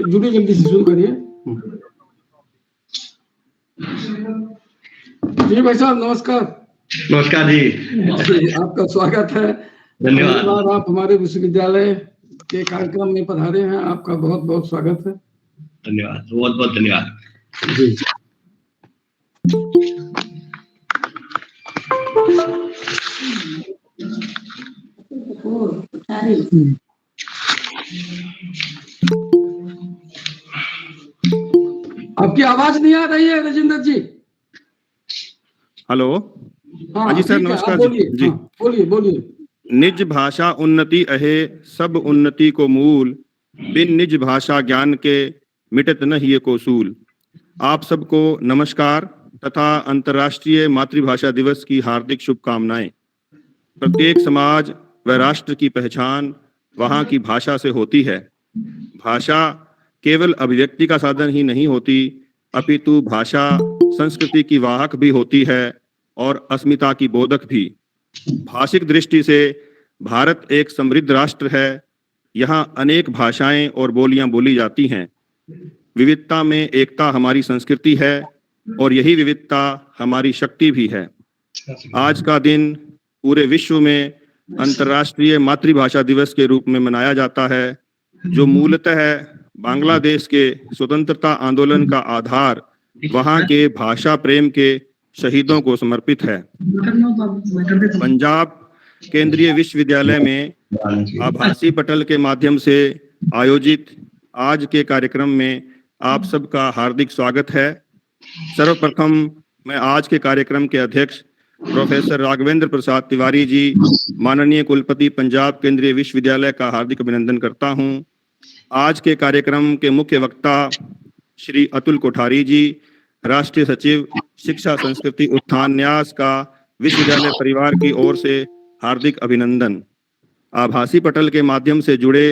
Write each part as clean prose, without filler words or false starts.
जुड़े जल्दी से शुरू करिए। जी भाई साहब नमस्कार। नमस्कार जी, आपका स्वागत है। धन्यवाद। आप हमारे विश्वविद्यालय के कार्यक्रम में पधारे हैं, आपका बहुत बहुत स्वागत है। धन्यवाद, बहुत बहुत धन्यवाद जी। आपकी आवाज नहीं आ रही है राजेंद्र जी। हेलो। हाँ जी सर, नमस्कार जी। हाँ, बोलिए। निज भाषा उन्नति अहे सब उन्नति को मूल, बिन निज भाषा ज्ञान के मिटत न हिय को सूल। आप सबको नमस्कार तथा अंतर्राष्ट्रीय मातृभाषा दिवस की हार्दिक शुभकामनाएं। प्रत्येक समाज व राष्ट्र की पहचान वहाँ की भाषा से होती है। भाषा केवल अभिव्यक्ति का साधन ही नहीं होती, अपितु भाषा संस्कृति की वाहक भी होती है और अस्मिता की बोधक भी। भाषिक दृष्टि से भारत एक समृद्ध राष्ट्र है। यहाँ अनेक भाषाएं और बोलियां बोली जाती हैं। विविधता में एकता हमारी संस्कृति है और यही विविधता हमारी शक्ति भी है। आज का दिन पूरे विश्व में अंतर्राष्ट्रीय मातृभाषा दिवस के रूप में मनाया जाता है, जो मूलतः बांग्लादेश के स्वतंत्रता आंदोलन का आधार वहाँ के भाषा प्रेम के शहीदों को समर्पित है। पंजाब केंद्रीय विश्वविद्यालय में आभासी पटल के माध्यम से आयोजित आज के कार्यक्रम में आप सबका हार्दिक स्वागत है। सर्वप्रथम मैं आज के कार्यक्रम के अध्यक्ष प्रोफेसर राघवेंद्र प्रसाद तिवारी जी, माननीय कुलपति पंजाब केंद्रीय विश्वविद्यालय का हार्दिक अभिनंदन करता हूं। आज के कार्यक्रम के मुख्य वक्ता श्री अतुल कोठारी जी, राष्ट्रीय सचिव शिक्षा संस्कृति उत्थान न्यास का विश्वविद्यालय परिवार की ओर से हार्दिक अभिनंदन। आभासी पटल के माध्यम से जुड़े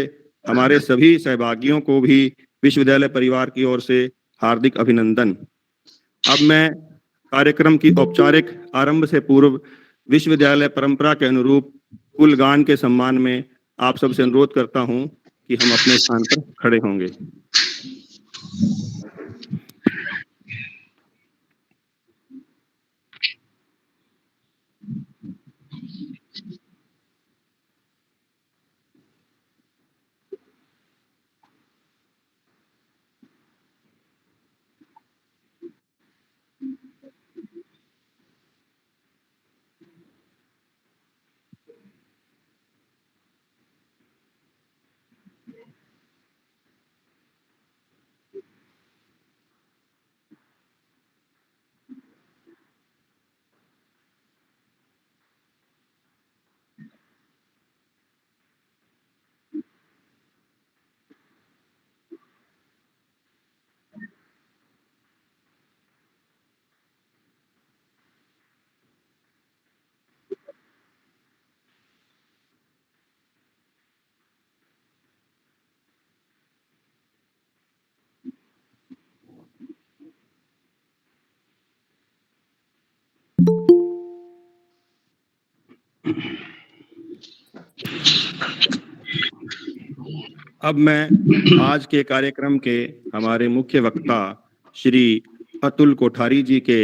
हमारे सभी सहभागियों को भी विश्वविद्यालय परिवार की ओर से हार्दिक अभिनंदन। अब मैं कार्यक्रम की औपचारिक आरंभ से पूर्व विश्वविद्यालय परंपरा के अनुरूप कुल गान के सम्मान में आप सबसे अनुरोध करता हूं कि हम अपने स्थान पर खड़े होंगे। अब मैं आज के कार्यक्रम के हमारे मुख्य वक्ता श्री अतुल कोठारी जी के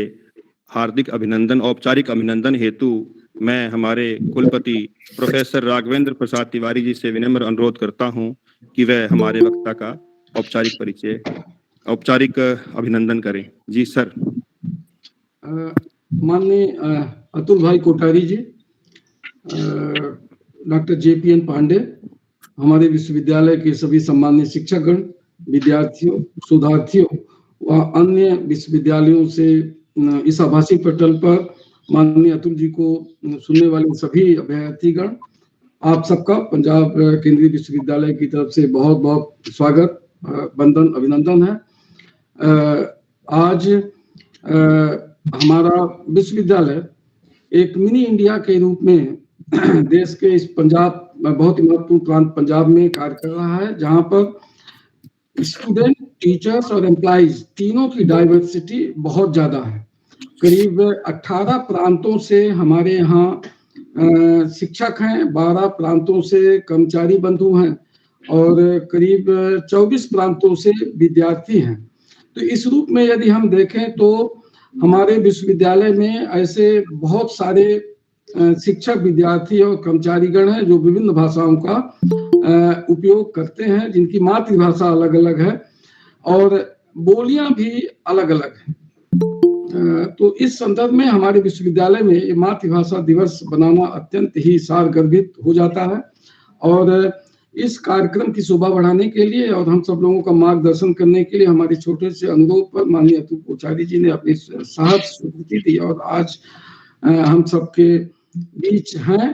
हार्दिक अभिनंदन, औपचारिक अभिनंदन हेतु मैं हमारे कुलपति प्रोफेसर राघवेंद्र प्रसाद तिवारी जी से विनम्र अनुरोध करता हूं कि वह हमारे वक्ता का औपचारिक अभिनंदन करें। जी सर। माननीय अतुल भाई कोठारी जी, डॉक्टर JPN पांडे, हमारे विश्वविद्यालय के सभी सम्मानित शिक्षकगण, विद्यार्थियों, शोधार्थियों व अन्य विश्वविद्यालयों से इस आभासी पटल पर माननीय अतुल जी को सुनने वाले सभी अभ्यर्थीगण, आप सबका पंजाब केंद्रीय विश्वविद्यालय की तरफ से बहुत बहुत स्वागत, वंदन, अभिनंदन है। आज हमारा विश्वविद्यालय एक मिनी इंडिया के रूप में देश के इस पंजाब, बहुत ही महत्वपूर्ण प्रांत पंजाब में कार्य कर रहा है, जहां पर स्टूडेंट, टीचर्स और एम्प्लॉइज तीनों की डाइवर्सिटी बहुत ज्यादा है। करीब 18 प्रांतों से हमारे यहाँ शिक्षक हैं, 12 प्रांतों से कर्मचारी बंधु हैं और करीब 24 प्रांतों से विद्यार्थी हैं। तो इस रूप में यदि हम देखें तो हमारे विश्वविद्यालय में ऐसे बहुत सारे शिक्षक, विद्यार्थी और कर्मचारीगण हैं जो विभिन्न भाषाओं का उपयोग करते हैं, जिनकी मातृभाषा अलग अलग है और बोलियां भी अलग अलग हैं। तो इस संदर्भ में हमारे विश्वविद्यालय में ये मातृभाषा दिवस बनाना अत्यंत ही सारगर्भित हो जाता है और इस कार्यक्रम की शोभा बढ़ाने के लिए और हम सब लोगों का मार्गदर्शन करने के लिए हमारे छोटे से अनुरोध पर माननीय अतुल कोठारी जी ने अपनी सहज स्वीकृति दी और आज हम सबके बीच हैं।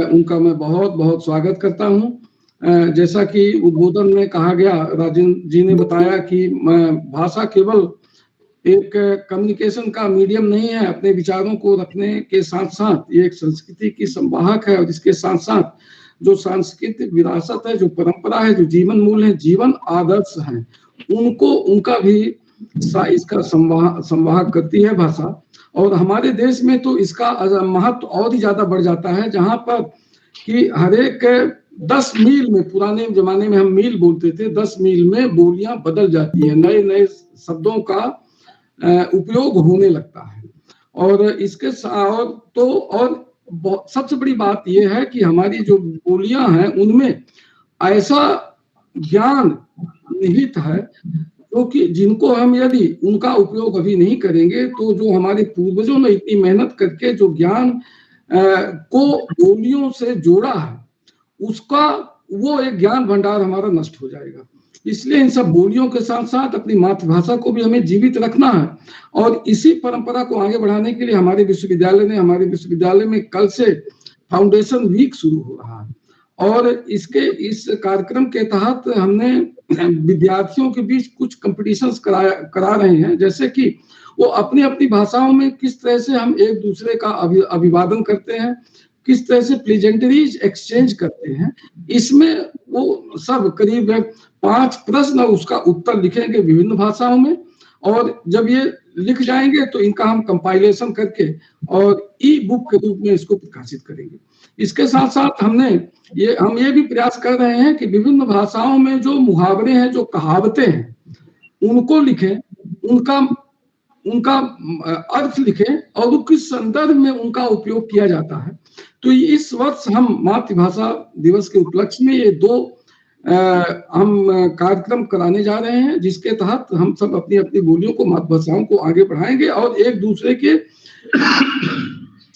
उनका मैं बहुत बहुत स्वागत करता हूं। जैसा कि उद्बोधन में कहा गया, राजेंद्र जी ने बताया कि भाषा केवल एक कम्युनिकेशन का मीडियम नहीं है, अपने विचारों को रखने के साथ साथ ये एक संस्कृति की संवाहक है और इसके साथ साथ जो सांस्कृतिक विरासत है, जो परंपरा है, जो जीवन मूल है, जीवन आदर्श हैं, उनका भी इसका संवाहक करती है भाषा। और हमारे देश में तो इसका महत्व और ही ज्यादा बढ़ जाता है, जहां पर कि हर एक 10 मील में, पुराने जमाने में हम मील बोलते थे, 10 मील में बोलियां बदल जाती है, नए नए शब्दों का उपयोग होने लगता है। और इसके साथ तो और सबसे बड़ी बात यह है कि हमारी जो बोलियां हैं उनमें ऐसा ज्ञान निहित है क्योंकि जिनको हम यदि उनका उपयोग अभी नहीं करेंगे तो जो हमारे पूर्वजों ने इतनी मेहनत करके जो ज्ञान को बोलियों से जोड़ा है, उसका वो एक ज्ञान भंडार हमारा नष्ट हो जाएगा। इसलिए इन सब बोलियों के साथ साथ अपनी मातृभाषा को भी हमें जीवित रखना है और इसी परंपरा को आगे बढ़ाने के लिए हमारे विश्वविद्यालय में कल से फाउंडेशन वीक शुरू हो रहा है और इस कार्यक्रम के तहत हमने विद्यार्थियों के बीच कुछ कंपटीशंस करा रहे हैं, जैसे कि वो अपनी अपनी भाषाओं में किस तरह से हम एक दूसरे का अभिवादन करते हैं, किस तरह से प्लेजेंटरीज एक्सचेंज करते हैं। इसमें वो सब करीब 5 प्रश्न उसका उत्तर लिखेंगे विभिन्न भाषाओं में, और जब ये लिख जाएंगे तो इनका हम कंपाइलेशन करके और ई बुक के रूप में इसको प्रकाशित करेंगे। इसके साथ साथ हम ये भी प्रयास कर रहे हैं कि विभिन्न भाषाओं में जो मुहावरे हैं, जो कहावतें हैं, उनको लिखें, उनका अर्थ लिखें और वो किस संदर्भ में उनका उपयोग किया जाता है। तो इस वर्ष हम मातृभाषा दिवस के उपलक्ष्य में ये 2 हम कार्यक्रम कराने जा रहे हैं, जिसके तहत हम सब अपनी अपनी बोलियों को, मातृभाषाओं को आगे बढ़ाएंगे और एक दूसरे के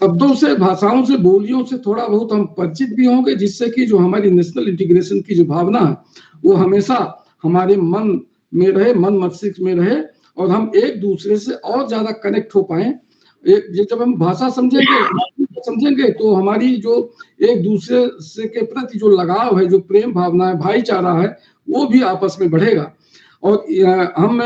शब्दों से, भाषाओं से, बोलियों से थोड़ा बहुत हम परिचित भी होंगे, जिससे कि जो हमारी नेशनल इंटीग्रेशन की जो भावना है वो हमेशा हमारे मन में रहे, मन मस्तिष्क में रहे, और हम एक दूसरे से और ज्यादा कनेक्ट हो पाए। जब हम भाषा समझेंगे तो हमारी जो एक दूसरे से के प्रति जो लगाव है, जो प्रेम भावना है, भाईचारा है, वो भी आपस में बढ़ेगा। और हम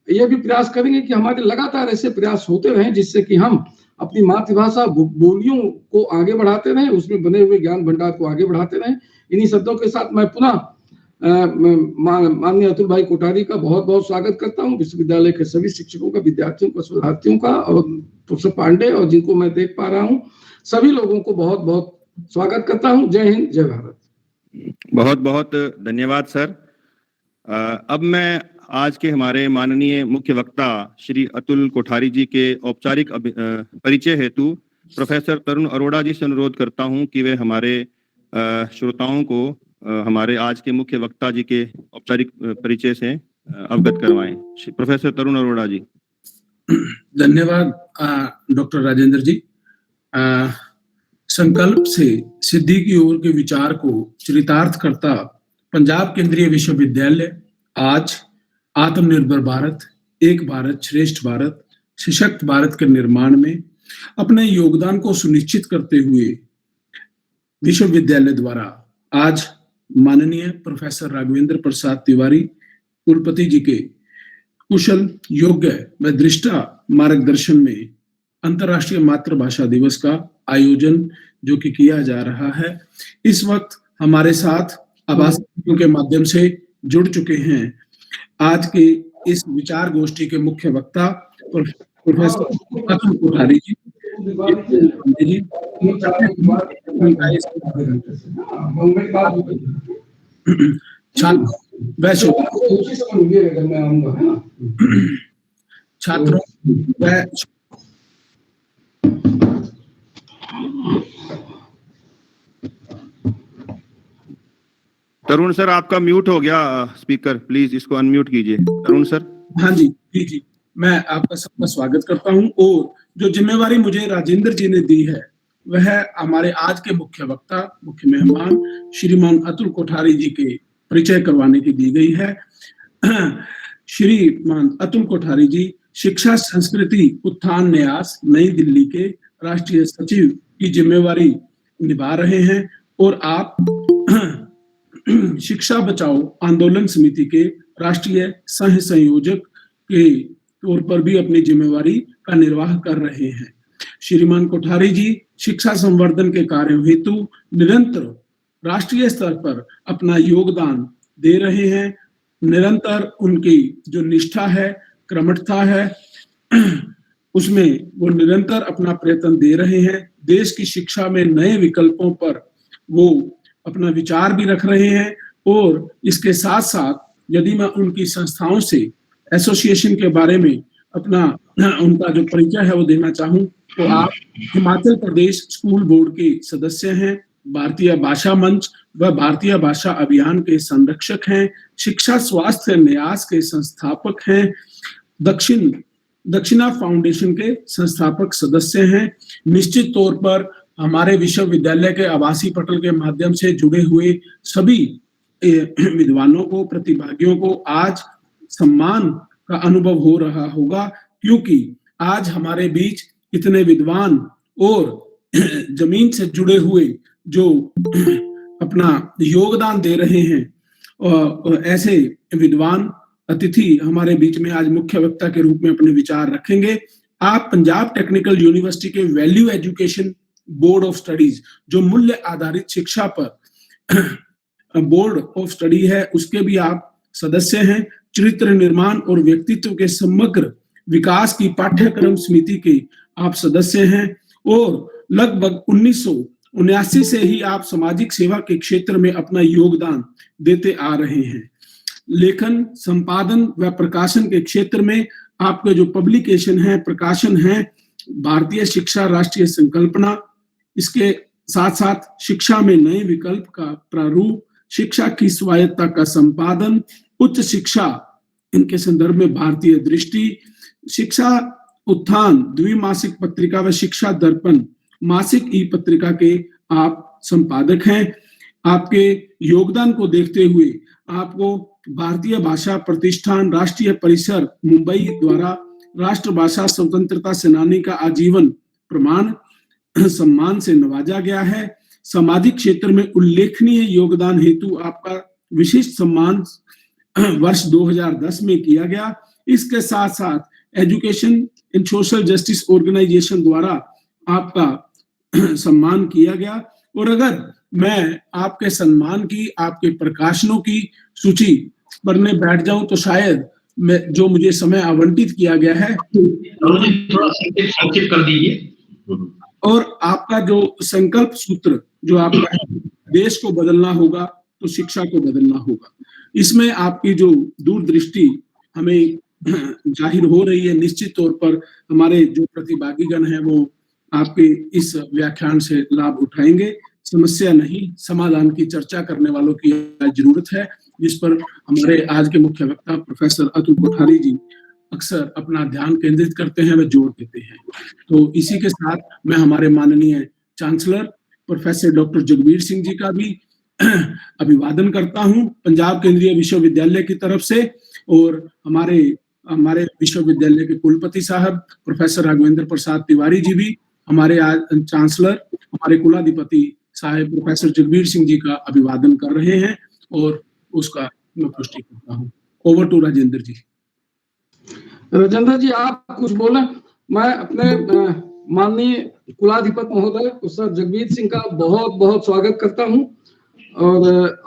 ये भी प्रयास करेंगे कि हमारे लगातार ऐसे प्रयास होते रहें, जिससे कि हम अपनी मातृभाषा बोलियों को आगे बढ़ाते रहें, उसमें बने हुए ज्ञान भंडार को आगे बढ़ाते रहें। इन्हीं शब्दों के साथ मैं पुनः माननीय अतुल भाई कोठारी का बहुत बहुत स्वागत करता हूं, विश्वविद्यालय के सभी शिक्षकों का, विद्यार्थियों का, शोधार्थियों का, और प्रोफेसर पांडे और जिनको मैं देख पा रहा हूं, सभी लोगों को बहुत बहुत स्वागत करता हूं। जय हिंद, जय भारत। बहुत बहुत धन्यवाद सर। अब मैं आज के हमारे माननीय मुख्य वक्ता श्री अतुल कोठारी जी के औपचारिक परिचय हेतु प्रोफेसर तरुण अरोड़ा जी से अनुरोध करता हूं कि वे हमारे श्रोताओं को हमारे आज के मुख्य वक्ता जी के औपचारिक परिचय से अवगत करवाएं। प्रोफेसर तरुण अरोड़ा जी। धन्यवाद डॉक्टर राजेंद्र जी। संकल्प से सिद्धि की ओर के विचार को चरितार्थ करता पंजाब केंद्रीय विश्वविद्यालय आज आत्मनिर्भर भारत, एक भारत श्रेष्ठ भारत, सशक्त भारत के निर्माण में अपने योगदान को सुनिश्चित करते हुए विश्वविद्यालय द्वारा आज माननीय प्रोफेसर राघवेंद्र प्रसाद तिवारी कुलपति जी के कुशल, योग्य व दृष्टा मार्गदर्शन में अंतर्राष्ट्रीय मातृभाषा दिवस का आयोजन जो कि किया जा रहा है। इस वक्त हमारे साथ आभासी के माध्यम से जुड़ चुके हैं आज के इस विचार गोष्ठी के मुख्य वक्ता प्रोफेसर अतुल कोठारी जी। छात्रों तरुण सर, आपका म्यूट हो गया स्पीकर, प्लीज इसको अनम्यूट कीजिए। तरुण सर। हाँ जी, जी मैं आपका सबका स्वागत करता हूं, और जो जिम्मेवारी मुझे राजेंद्र जी ने दी है वह हमारे आज के मुख्य वक्ता, मुख्य मेहमान श्रीमान अतुल कोठारी जी के परिचय करवाने की दी गई है। श्रीमान अतुल कोठारी जी शिक्षा संस्कृति उत्थान न्यास नई दिल्ली के राष्ट्रीय सचिव की जिम्मेवारी निभा रहे हैं, और आप शिक्षा बचाओ आंदोलन समिति के राष्ट्रीय सह संयोजक के तौर पर भी अपनी जिम्मेवारी का निर्वाह कर रहे हैं। श्रीमान कोठारी जी शिक्षा संवर्धन के कार्यों हेतु निरंतर राष्ट्रीय स्तर पर अपना योगदान दे रहे हैं। निरंतर उनकी जो निष्ठा है, क्रमठता है, उसमें वो निरंतर अपना प्रयत्न दे रहे हैं। देश की शिक्षा में नए विकल्पों पर वो अपना विचार भी रख रहे हैं, और इसके साथ साथ यदि मैं उनकी संस्थाओं से एसोसिएशन के बारे में अपना उनका जो परिचय है वो देना चाहूं तो आप हिमाचल प्रदेश स्कूल बोर्ड के सदस्य हैं, भारतीय भाषा मंच व भारतीय भाषा अभियान के संरक्षक हैं, शिक्षा स्वास्थ्य न्यास के संस्थापक हैं, दक्षिणा फाउंडेशन के संस्थापक सदस्य हैं। निश्चित तौर पर हमारे विश्वविद्यालय के आवासीय पटल के माध्यम से जुड़े हुए सभी विद्वानों को, प्रतिभागियों को आज सम्मान का अनुभव हो रहा होगा, क्योंकि आज हमारे बीच इतने विद्वान और जमीन से जुड़े हुए जो अपना योगदान दे रहे हैं। और ऐसे विद्वान अतिथि हमारे बीच में आज मुख्य वक्ता के रूप में अपने विचार रखेंगे। आप पंजाब टेक्निकल यूनिवर्सिटी के value education board of studies, जो मूल्य आधारित शिक्षा पर बोर्ड ऑफ स्टडी है, उसके भी आप सदस्य हैं। चरित्र निर्माण और व्यक्तित्व के समग्र विकास की पाठ्यक्रम समिति के आप सदस्य हैं और लगभग 1979 से ही आप सामाजिक सेवा के क्षेत्र में अपना योगदान देते आ रहे हैं। लेखन, संपादन व प्रकाशन के क्षेत्र में आपके जो पब्लिकेशन है, प्रकाशन है, भारतीय शिक्षा राष्ट्रीय संकल्पना, इसके साथ साथ शिक्षा में नए विकल्प का प्रारूप, शिक्षा की स्वायत्तता का संपादन, उच्च शिक्षा इनके संदर्भ में भारतीय दृष्टि, शिक्षा उत्थान द्विमासिक पत्रिका व शिक्षा दर्पण मासिक ई पत्रिका के आप संपादक हैं। आपके योगदान को देखते हुए आपको भारतीय भाषा प्रतिष्ठान राष्ट्रीय परिसर मुंबई द्वारा राष्ट्रभाषा स्वतंत्रता सेनानी का आजीवन प्रमाण सम्मान से नवाजा गया है। सामाजिक क्षेत्र में उल्लेखनीय योगदान हेतु आपका विशिष्ट सम्मान वर्ष 2010 में किया गया। इसके साथ साथ education in social justice organization द्वारा आपका सम्मान किया गया। और अगर मैं आपके सम्मान की, आपके प्रकाशनों की सूची पढ़ने बैठ जाऊं तो शायद मैं जो मुझे समय आवंटित किया गया है थोड़ा संक्षिप्त कर दीजिए। और आपका जो संकल्प सूत्र जो आपका है, देश को बदलना होगा तो शिक्षा को बदलना होगा, इसमें आपकी जो दूरदृष्टि हमें जाहिर हो रही है। निश्चित तौर पर हमारे जो प्रतिभागीगण हैं वो आपके इस व्याख्यान से लाभ उठाएंगे। समस्या नहीं, समाधान की चर्चा करने वालों की जरूरत है, जिस पर हमारे आज के मुख्य वक्ता प्रोफेसर अतुल कोठारी जी अक्सर अपना ध्यान केंद्रित करते हैं व जोर देते हैं। तो इसी के साथ मैं हमारे माननीय chancellor professor doctor Jagbir Singh ji का भी अभिवादन करता हूं पंजाब केंद्रीय विश्वविद्यालय की तरफ से, और हमारे विश्वविद्यालय के कुलपति साहब प्रोफेसर राघवेंद्र प्रसाद तिवारी जी भी हमारे आज चांसलर, हमारे कुलाधिपति साहब प्रोफेसर जगबीर सिंह जी का अभिवादन कर रहे हैं और उसका मैं पुष्टि करता हूँ। ओवर टू राजेंद्र जी। राजेंद्र जी आप कुछ बोले। मैं अपने माननीय कुलाधिपति महोदय प्रोफेसर जगबीर सिंह का बहुत बहुत स्वागत करता हूं। और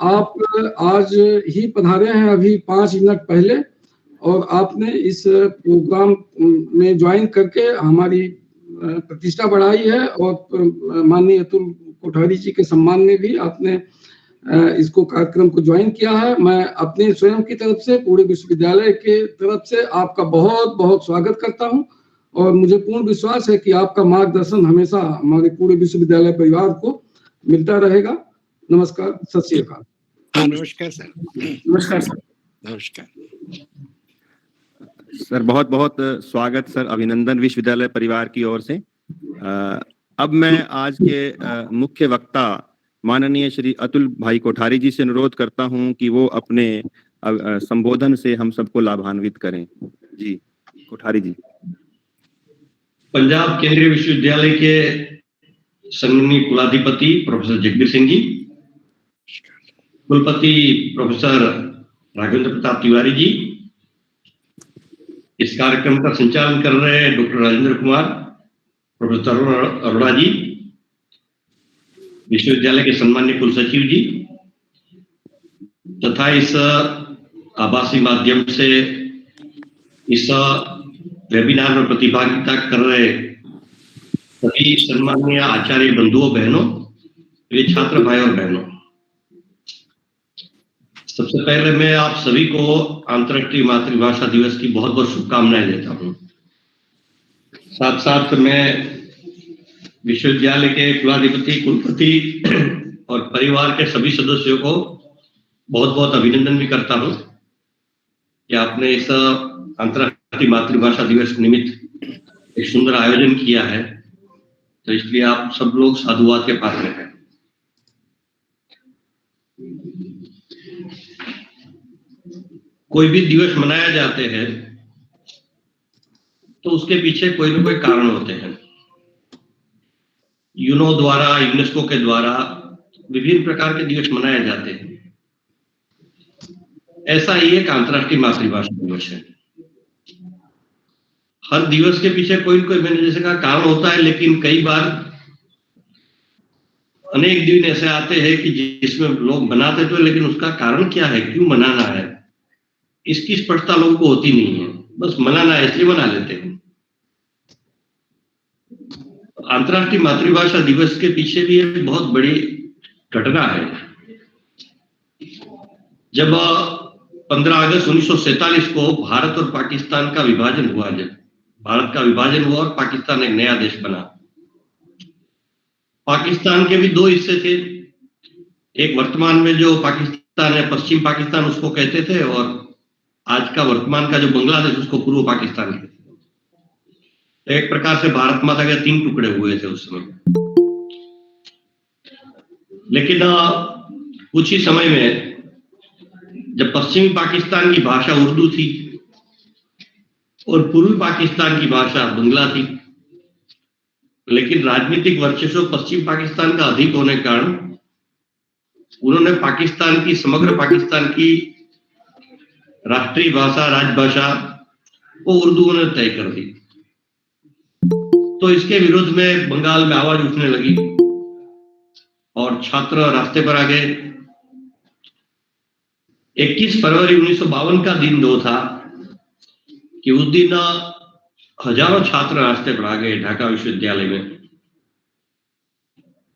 आप आज ही पधारे हैं अभी 5 मिनट पहले, और आपने इस प्रोग्राम में ज्वाइन करके हमारी प्रतिष्ठा बढ़ाई है। और माननीय अतुल कोठारी जी के सम्मान में भी आपने इसको कार्यक्रम को ज्वाइन किया है। मैं अपने स्वयं की तरफ से, पूरे विश्वविद्यालय के तरफ से आपका बहुत बहुत स्वागत करता हूं। और मुझे पूर्ण विश्वास है कि आपका मार्गदर्शन हमेशा हमारे पूरे विश्वविद्यालय परिवार को मिलता रहेगा। नमस्कार, सत श्री अकाल। नमस्कार सर। नमस्कार सर। नमस्कार सर, बहुत बहुत स्वागत सर, अभिनंदन विश्वविद्यालय परिवार की ओर से। अब मैं आज के मुख्य वक्ता माननीय श्री अतुल भाई कोठारी जी से अनुरोध करता हूं कि वो अपने संबोधन से हम सबको लाभान्वित करें। जी कोठारी जी। पंजाब केंद्रीय विश्वविद्यालय के सम्मानीय कुलाधिपति प्रोफेसर जगबीर सिंह जी, कुलपति प्रोफेसर राघवेंद्र प्रसाद तिवारी जी, इस कार्यक्रम का संचालन कर रहे डॉक्टर राजेंद्र कुमार, प्रोफेसर अरोड़ा जी, विश्वविद्यालय के सम्मान्य कुल सचिव जी, तथा इस आभासी माध्यम से इस वेबिनार में प्रतिभागिता कर रहे सभी सम्मानीय आचार्य बंधुओं बहनों, प्रिय छात्र भाई और बहनों, सबसे पहले मैं आप सभी को अंतर्राष्ट्रीय मातृभाषा दिवस की बहुत बहुत शुभकामनाएं देता हूं। साथ साथ मैं विश्वविद्यालय के कुलाधिपति, कुलपति और परिवार के सभी सदस्यों को बहुत बहुत अभिनंदन भी करता हूं कि आपने इस अंतर्राष्ट्रीय मातृभाषा दिवस निमित्त एक सुंदर आयोजन किया है, तो इसलिए आप सब लोग साधुवाद के पात्र हैं। कोई भी दिवस मनाया जाते हैं तो उसके पीछे कोई ना कोई कारण होते हैं। यूनो द्वारा, यूनेस्को के द्वारा विभिन्न प्रकार के दिवस मनाए जाते हैं। ऐसा ही एक अंतर्राष्ट्रीय मातृभाषा दिवस है। हर दिवस के पीछे कोई न कोई, मैंने जैसे कहा, कारण होता है, लेकिन कई बार अनेक दिन ऐसे आते हैं कि जिसमें लोग मनाते तो, लेकिन उसका कारण क्या है, क्यों मनाना है, इसकी स्पष्टता लोगों को होती नहीं है। बस मनाना है इसलिए मना लेते हैं। अंतर्राष्ट्रीय मातृभाषा दिवस के पीछे भी एक बहुत बड़ी घटना है। जब 15 अगस्त 1947 को भारत और पाकिस्तान का विभाजन हुआ, जब भारत का विभाजन हुआ और पाकिस्तान एक नया देश बना। पाकिस्तान के भी दो हिस्से थे। एक वर्तमान में जो पाकिस्तान है, पश्चिम पाकिस्तान उसको कहते थे, और आज का वर्तमान का जो बांग्लादेश, उसको पूर्व पाकिस्तान कहते थे। तो एक प्रकार से भारत माता के 3 टुकड़े हुए थे उस समय। लेकिन कुछ ही समय में, जब पश्चिमी पाकिस्तान की भाषा उर्दू थी और पूर्वी पाकिस्तान की भाषा बंगला थी, लेकिन राजनीतिक वर्चस्व पश्चिम पाकिस्तान का अधिक होने के कारण उन्होंने पाकिस्तान की, समग्र पाकिस्तान की राष्ट्रीय भाषा, राजभाषा वो उर्दू ने तय कर दी। तो इसके विरोध में बंगाल में आवाज उठने लगी और छात्र रास्ते पर आ गए। 21 फरवरी 1952 का दिन दो था कि उस दिन हजारों छात्र रास्ते पर आ गए ढाका विश्वविद्यालय में,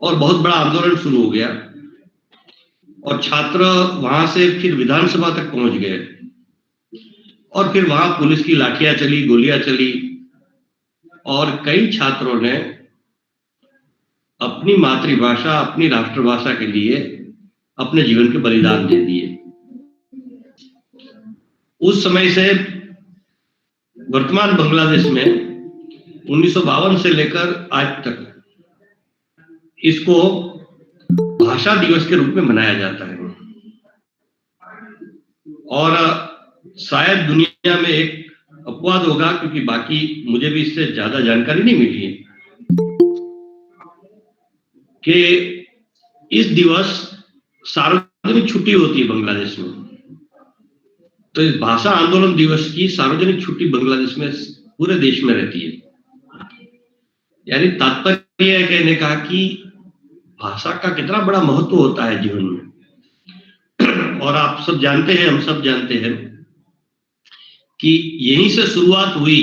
और बहुत बड़ा आंदोलन शुरू हो गया। और छात्र वहां से फिर विधानसभा तक पहुंच गए, और फिर वहां पुलिस की लाठियां चली, गोलियां चली, और कई छात्रों ने अपनी मातृभाषा, अपनी राष्ट्रभाषा के लिए अपने जीवन के बलिदान दे दिए। उस समय से वर्तमान बांग्लादेश में 1952 से लेकर आज तक इसको भाषा दिवस के रूप में मनाया जाता है। और शायद दुनिया में एक अपवाद होगा, क्योंकि बाकी मुझे भी इससे ज्यादा जानकारी नहीं मिली है, कि इस दिवस सार्वजनिक छुट्टी होती है बांग्लादेश में। तो इस भाषा आंदोलन दिवस की सार्वजनिक छुट्टी बांग्लादेश में पूरे देश में रहती है। यानी तात्पर्य है कहने का कि भाषा का कितना बड़ा महत्व होता है जीवन में। और आप सब जानते हैं, हम सब जानते हैं कि यहीं से शुरुआत हुई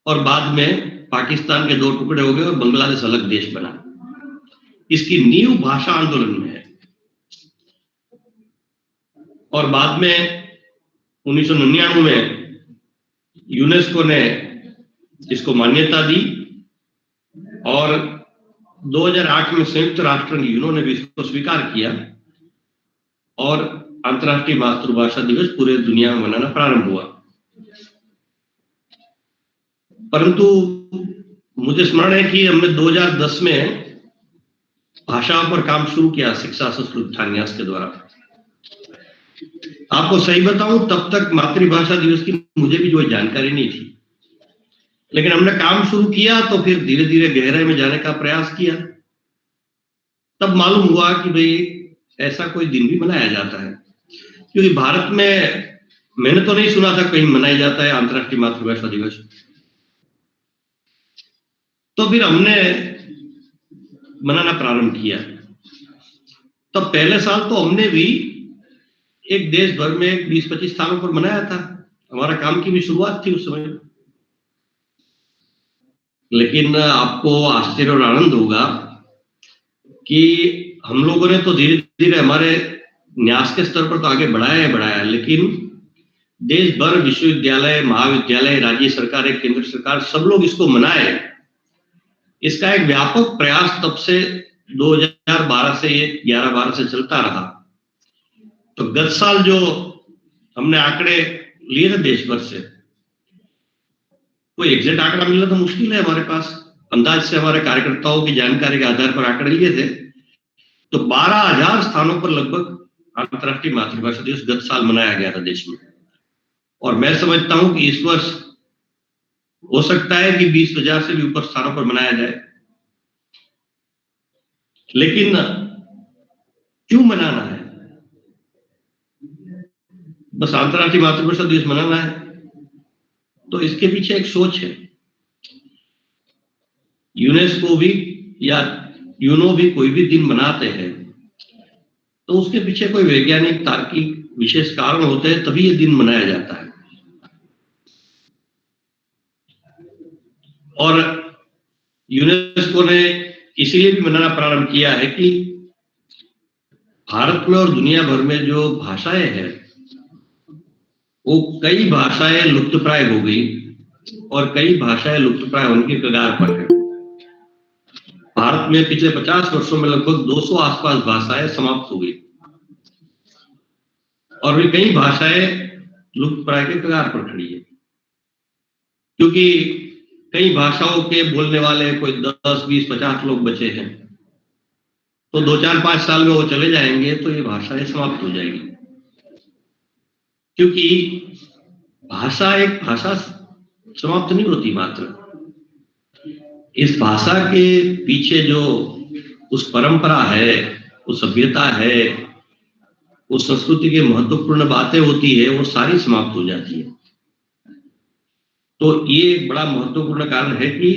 और बाद में पाकिस्तान के 2 टुकड़े हो गए और बांग्लादेश अलग देश बना। इसकी नींव भाषा आंदोलन में है। और बाद में 1999 में यूनेस्को ने इसको मान्यता दी, और 2008 में संयुक्त राष्ट्र यूनो ने भी इसको स्वीकार किया, और अंतर्राष्ट्रीय मातृभाषा दिवस पूरे दुनिया में मनाना प्रारंभ हुआ। परंतु मुझे स्मरण है कि हमने 2010 में भाषाओं पर काम शुरू किया, शिक्षा संस्कृत उत्थान न्यास के द्वारा। आपको सही बताऊं, तब तक मातृभाषा दिवस की मुझे भी कोई जानकारी नहीं थी, लेकिन हमने काम शुरू किया तो फिर धीरे धीरे गहराई में जाने का प्रयास किया। तब मालूम हुआ कि भाई ऐसा कोई दिन भी मनाया जाता है, क्योंकि भारत में मैंने तो नहीं सुना था कहीं मनाया जाता है अंतर्राष्ट्रीय मातृभाषा दिवस। तो फिर हमने मनाना प्रारंभ किया। तब पहले साल तो हमने भी एक देश भर में 20-25 स्थानों पर मनाया था। हमारा काम की भी शुरुआत थी उस समय। लेकिन आपको आश्चर्य और आनंद होगा कि हम लोगों ने तो धीरे धीरे हमारे न्यास के स्तर पर तो आगे बढ़ाया, लेकिन देश भर विश्वविद्यालय, महाविद्यालय, राज्य सरकार, केंद्र सरकार, सब लोग इसको मनाए। इसका एक व्यापक प्रयास तब से 2012 से 11-12 से चलता रहा। तो गत साल जो हमने आंकड़े लिए थे देश भर से, कोई एग्जैक्ट आंकड़ा मिलना तो मुश्किल है हमारे पास, अंदाज से हमारे कार्यकर्ताओं की जानकारी के आधार पर आंकड़े लिए थे, तो 12,000 स्थानों पर लगभग अंतर्राष्ट्रीय मातृभाषा दिवस गत साल मनाया गया था देश में। और मैं समझता हूं कि इस वर्ष हो सकता है कि 20,000 से भी ऊपर स्थानों पर मनाया जाए। लेकिन क्यों मनाना है? बस अंतर्राष्ट्रीय मातृभाषा दिवस मनाना है? तो इसके पीछे एक सोच है। यूनेस्को भी या यूनो भी कोई भी दिन मनाते हैं तो उसके पीछे कोई वैज्ञानिक तार्किक विशेष कारण होते हैं, तभी ये दिन मनाया जाता है। और यूनेस्को ने इसीलिए भी मनाना प्रारंभ किया है कि भारत में और दुनिया भर में जो भाषाएं हैं वो कई भाषाएं लुप्तप्राय हो गई और कई भाषाएं लुप्तप्राय होने के कगार पर है। भारत में पिछले 50 वर्षों में लगभग 200 आसपास भाषाएं समाप्त हो गई और वे कई भाषाएं लुप्तप्राय के कगार पर खड़ी है, क्योंकि कई भाषाओं के बोलने वाले कोई 10, 20, 50 लोग बचे हैं। तो 2, 4, 5 साल में वो चले जाएंगे तो ये भाषाएं समाप्त हो जाएगी, क्योंकि एक भाषा समाप्त नहीं होती। मात्र इस भाषा के पीछे जो उस परंपरा है, उस सभ्यता है, उस संस्कृति की महत्वपूर्ण बातें होती है, वो सारी समाप्त हो जाती है। तो ये एक बड़ा महत्वपूर्ण कारण है कि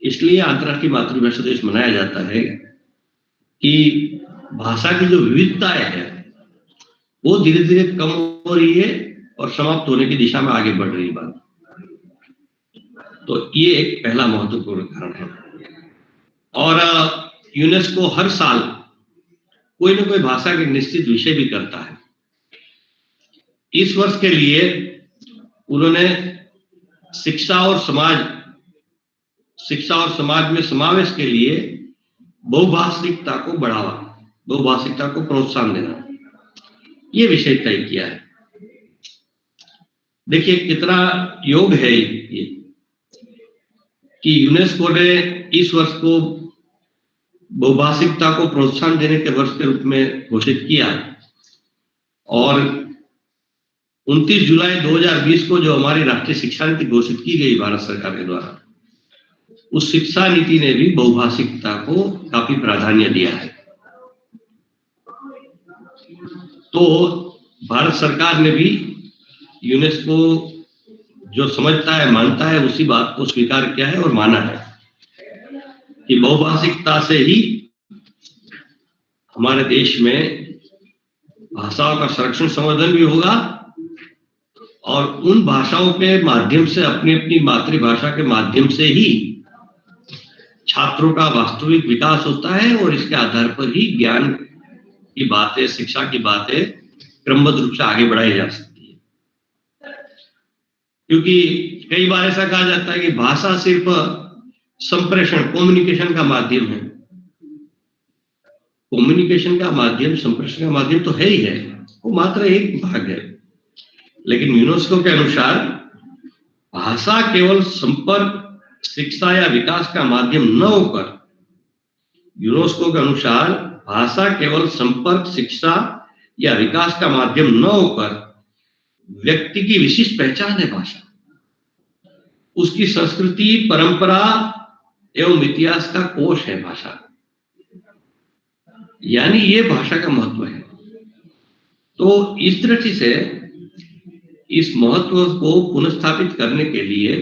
इसलिए अंतर्राष्ट्रीय मातृभाषा दिवस मनाया जाता है कि भाषा की जो विविधताएं है वो धीरे धीरे कम हो रही है और समाप्त होने की दिशा में आगे बढ़ रही बात। तो ये एक पहला महत्वपूर्ण कारण है। और यूनेस्को हर साल कोई ना कोई भाषा के निश्चित विषय भी करता है। इस वर्ष के लिए उन्होंने शिक्षा और समाज में समावेश के लिए बहुभाषिकता को बढ़ावा, बहुभाषिकता को प्रोत्साहन देना, ये विषय तय किया है। देखिए कितना योग है ये कि यूनेस्को ने इस वर्ष को बहुभाषिकता को प्रोत्साहन देने के वर्ष के रूप में घोषित किया और 29 जुलाई 2020 को जो हमारी राष्ट्रीय शिक्षा नीति घोषित की गई भारत सरकार के द्वारा, उस शिक्षा नीति ने भी बहुभाषिकता को काफी प्राधान्य दिया है। तो भारत सरकार ने भी यूनेस्को जो समझता है, मानता है, उसी बात को स्वीकार किया है और माना है कि बहुभाषिकता से ही हमारे देश में भाषाओं का संरक्षण संवर्धन भी होगा और उन भाषाओं के माध्यम से, अपनी अपनी मातृभाषा के माध्यम से ही छात्रों का वास्तविक विकास होता है और इसके आधार पर ही ज्ञान की बातें, शिक्षा की बातें क्रमबद्ध रूप से आगे बढ़ाई जा सकती है। क्योंकि कई बार ऐसा कहा जाता है कि भाषा सिर्फ संप्रेषण, कम्युनिकेशन का माध्यम है। कम्युनिकेशन का माध्यम, संप्रेषण का माध्यम तो है ही है, वो मात्र एक भाग है। लेकिन यूनेस्को के अनुसार भाषा केवल संपर्क, शिक्षा या विकास का माध्यम न होकर, यूनेस्को के अनुसार भाषा केवल संपर्क, शिक्षा या विकास का माध्यम न होकर व्यक्ति की विशिष्ट पहचान है भाषा, उसकी संस्कृति, परंपरा एवं इतिहास का कोश है भाषा। यानी ये भाषा का महत्व है। तो इस दृष्टि से इस महत्व को पुनर्स्थापित करने के लिए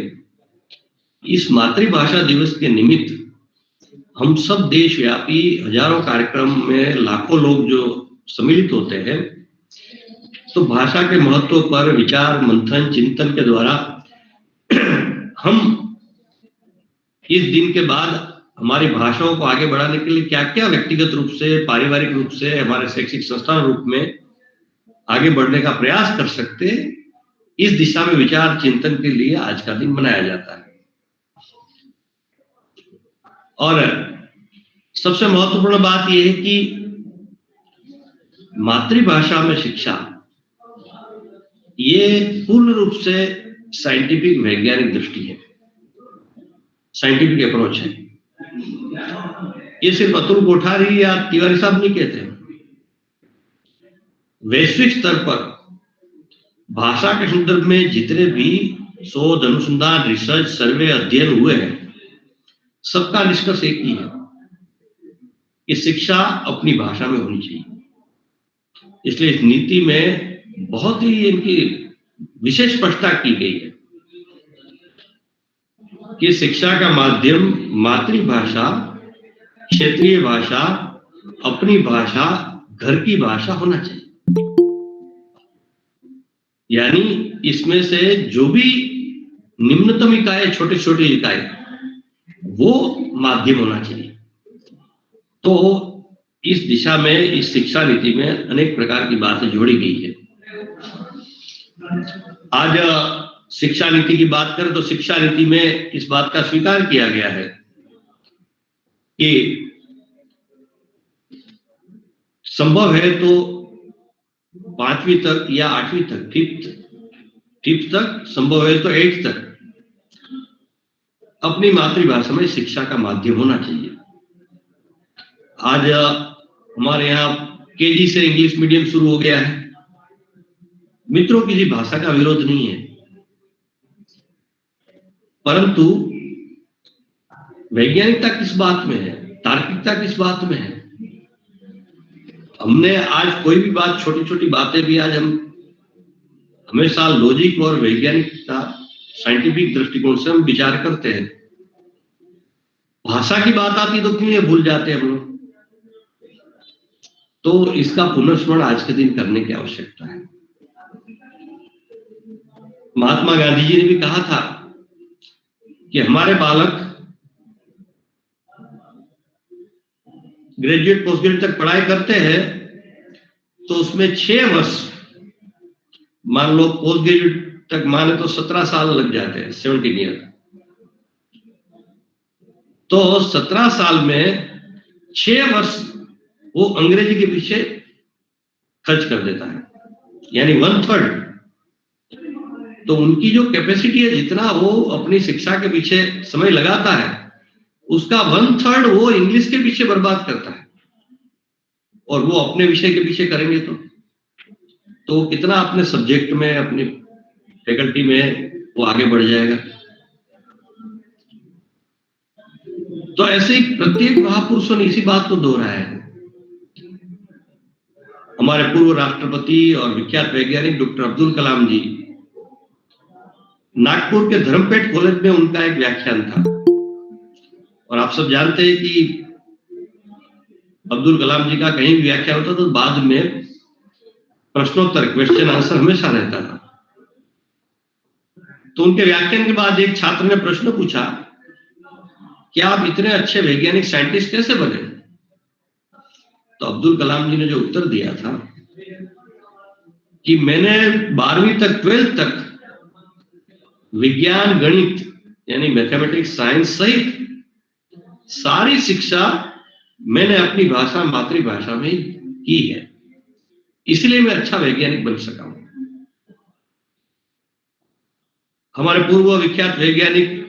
इस मातृभाषा दिवस के निमित्त हम सब देशव्यापी हजारों कार्यक्रम में लाखों लोग जो सम्मिलित होते हैं, तो भाषा के महत्व पर विचार, मंथन, चिंतन के द्वारा हम इस दिन के बाद हमारी भाषाओं को आगे बढ़ाने के लिए क्या क्या व्यक्तिगत रूप से, पारिवारिक रूप से, हमारे शैक्षिक संस्थान रूप में आगे बढ़ने का प्रयास कर सकते हैं, इस दिशा में विचार चिंतन के लिए आज का दिन मनाया जाता है। और सबसे महत्वपूर्ण बात यह है कि मातृभाषा में शिक्षा ये पूर्ण रूप से साइंटिफिक, वैज्ञानिक दृष्टि है, साइंटिफिक अप्रोच है। ये सिर्फ अतुल कोठारी या तिवारी साहब नहीं कहते। वैश्विक स्तर पर भाषा के संदर्भ में जितने भी शोध, अनुसंधान, रिसर्च, सर्वे, अध्ययन हुए हैं, सबका निष्कर्ष एक ही है कि शिक्षा अपनी भाषा में होनी चाहिए। इसलिए इस नीति में बहुत ही इनकी विशेष स्पष्टता की गई है कि शिक्षा का माध्यम मातृभाषा, क्षेत्रीय भाषा, अपनी भाषा, घर की भाषा होना चाहिए। यानी इसमें से जो भी निम्नतम इकाई, छोटे छोटे इकाई, वो माध्यम होना चाहिए। तो इस दिशा में, इस शिक्षा नीति में अनेक प्रकार की बातें जोड़ी गई है। आज शिक्षा नीति की बात करें तो शिक्षा नीति में इस बात का स्वीकार किया गया है कि संभव है तो 5वीं तक या 8वीं तक, फिफ्थ तक, संभव है तो 8th तक अपनी मातृभाषा में शिक्षा का माध्यम होना चाहिए। आज हमारे यहाँ केजी से इंग्लिश मीडियम शुरू हो गया है। मित्रों, किसी भाषा का विरोध नहीं है, परंतु वैज्ञानिकता किस बात में है, तार्किकता किस बात में है। हमने आज कोई भी बात, छोटी छोटी बातें भी आज हम हमेशा लॉजिक और वैज्ञानिकता, साइंटिफिक दृष्टिकोण से हम विचार करते हैं। भाषा की बात आती तो क्यों ये भूल जाते हैं हम लोग। तो इसका पुनर्स्मरण आज के दिन करने की आवश्यकता है। महात्मा गांधी जी ने भी कहा था कि हमारे बालक ग्रेजुएट, पोस्ट ग्रेजुएट तक पढ़ाई करते हैं तो उसमें 6 वर्ष, मान लो पोस्ट ग्रेजुएट तक माने तो 17 साल लग जाते हैं, 17 ईयर। तो 17 साल में 6 वर्ष वो अंग्रेजी के पीछे खर्च कर देता है, यानी 1/3। तो उनकी जो कैपेसिटी है, जितना वो अपनी शिक्षा के पीछे समय लगाता है, उसका 1/3 वो इंग्लिश के पीछे बर्बाद करता है। और वो अपने विषय के पीछे करेंगे तो वो कितना अपने सब्जेक्ट में, अपनी फैकल्टी में वो आगे बढ़ जाएगा। तो ऐसे ही प्रत्येक महापुरुषों ने इसी बात को दोहराया है। हमारे पूर्व राष्ट्रपति और विख्यात वैज्ञानिक डॉक्टर अब्दुल कलाम जी, नागपुर के धर्मपेट कॉलेज में उनका एक व्याख्यान था। और आप सब जानते हैं कि अब्दुल कलाम जी का कहीं भी व्याख्यान होता तो बाद में प्रश्नोत्तर, क्वेश्चन आंसर हमेशा रहता था। तो उनके व्याख्यान के बाद एक छात्र ने प्रश्न पूछा कि आप इतने अच्छे वैज्ञानिक, साइंटिस्ट कैसे बने। तो अब्दुल कलाम जी ने जो उत्तर दिया था कि मैंने 12वीं तक, 12th तक विज्ञान, गणित यानी मैथमेटिक्स, साइंस सहित सारी शिक्षा मैंने अपनी भाषा, मातृभाषा में की है, इसलिए मैं अच्छा वैज्ञानिक बन सका हूं। हमारे पूर्व विख्यात वैज्ञानिक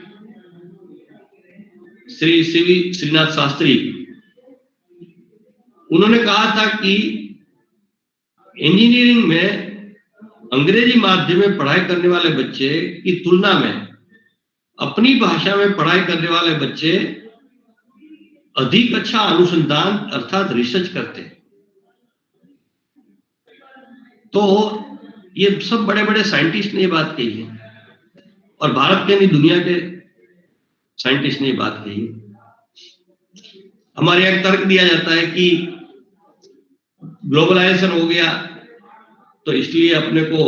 श्री सीवी श्रीनाथ शास्त्री, उन्होंने कहा था कि इंजीनियरिंग में अंग्रेजी माध्यम में पढ़ाई करने वाले बच्चे की तुलना में अपनी भाषा में पढ़ाई करने वाले बच्चे अधिक अच्छा अनुसंधान अर्थात रिसर्च करते हैं। तो ये सब बड़े बड़े साइंटिस्ट ने ये बात कही है, और भारत के नहीं, दुनिया के साइंटिस्ट ने ये बात कही है। हमारे यहाँ तर्क दिया जाता है कि ग्लोबलाइजेशन हो गया तो इसलिए अपने को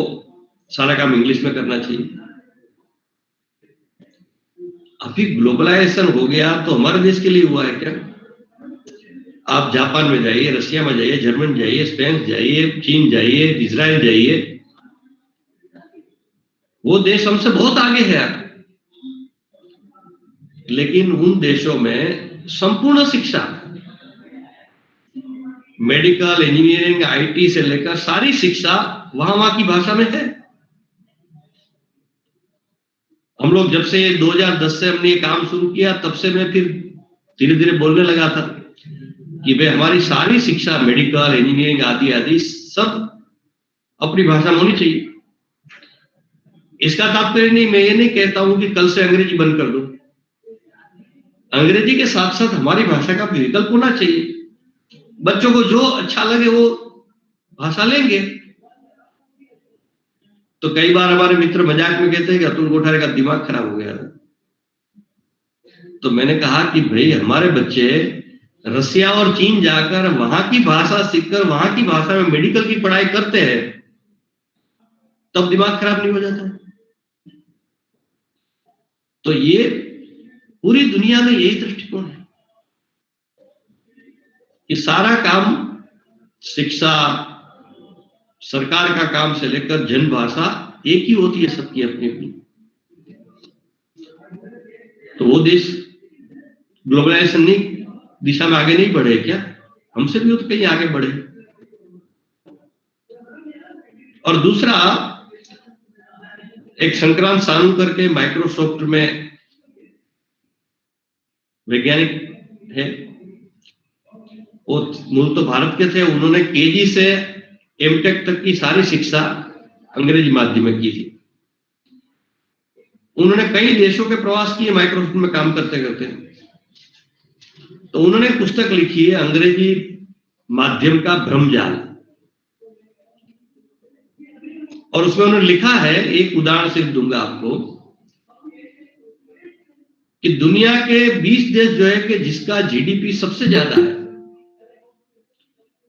सारा काम इंग्लिश में करना चाहिए। अभी ग्लोबलाइजेशन हो गया तो हमारे देश के लिए हुआ है क्या? आप जापान में जाइए, रशिया में जाइए, जर्मन जाइए, स्पेन जाइए, चीन जाइए, इजराइल जाइए, वो देश हमसे बहुत आगे है। लेकिन उन देशों में संपूर्ण शिक्षा, मेडिकल, इंजीनियरिंग, आईटी से लेकर सारी शिक्षा वहां की भाषा में है। हम लोग जब से 2010 से हमने ये काम शुरू किया, तब से मैं फिर धीरे धीरे बोलने लगा था कि भाई हमारी सारी शिक्षा, मेडिकल, इंजीनियरिंग आदि आदि सब अपनी भाषा में होनी चाहिए। इसका तात्पर्य नहीं, मैं ये नहीं कहता हूं कि कल से अंग्रेजी बंद कर दो। अंग्रेजी के साथ साथ हमारी भाषा का भी विकल्प होना चाहिए। बच्चों को जो अच्छा लगे वो भाषा लेंगे। तो कई बार हमारे मित्र मजाक में कहते हैं कि अतुल कोठारी का दिमाग खराब हो गया। तो मैंने कहा कि भाई हमारे बच्चे रसिया और चीन जाकर वहां की भाषा सीखकर वहां की भाषा में मेडिकल की पढ़ाई करते हैं, तब दिमाग खराब नहीं हो जाता। तो ये पूरी दुनिया में यही दृष्टिकोण है कि सारा काम, शिक्षा, सरकार का काम से लेकर जन भाषा एक ही होती है सबकी अपनी अपनी। तो वो देश ग्लोबलाइजेशन नहीं दिशा में आगे नहीं बढ़े क्या? हमसे भी तो कहीं आगे बढ़े। और दूसरा, एक संक्रांत सानू करके माइक्रोसॉफ्ट में वैज्ञानिक है, वो मूल तो भारत के थे। उन्होंने केजी से एमटेक तक की सारी शिक्षा अंग्रेजी माध्यम में की थी। उन्होंने कई देशों के प्रवास किए माइक्रोसॉफ्ट में काम करते करते। तो उन्होंने पुस्तक लिखी है अंग्रेजी माध्यम का भ्रमजाल, और उसमें उन्होंने लिखा है, एक उदाहरण सिर्फ दूंगा आपको, कि दुनिया के 20 देश जो है कि जिसका जीडीपी सबसे ज्यादा है,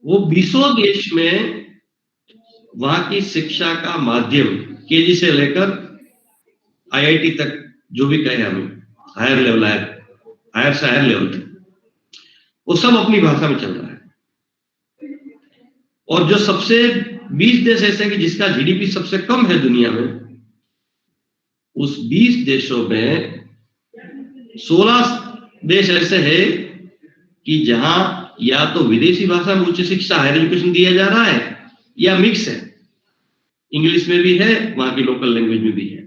वो 20 देश में वहां की शिक्षा का माध्यम केजी से लेकर आईआईटी तक, जो भी कहे हमें, हायर लेवल है, हायर से हायर लेवल तक, वो सब अपनी भाषा में चल रहा है। और जो सबसे 20 देश ऐसे कि जिसका जीडीपी सबसे कम है दुनिया में, उस 20 देशों में 16 देश ऐसे हैं कि जहां या तो विदेशी भाषा में उच्च शिक्षा, हायर एजुकेशन दिया जा रहा है, या मिक्स है, इंग्लिश में भी है, वहां की लोकल लैंग्वेज में भी है।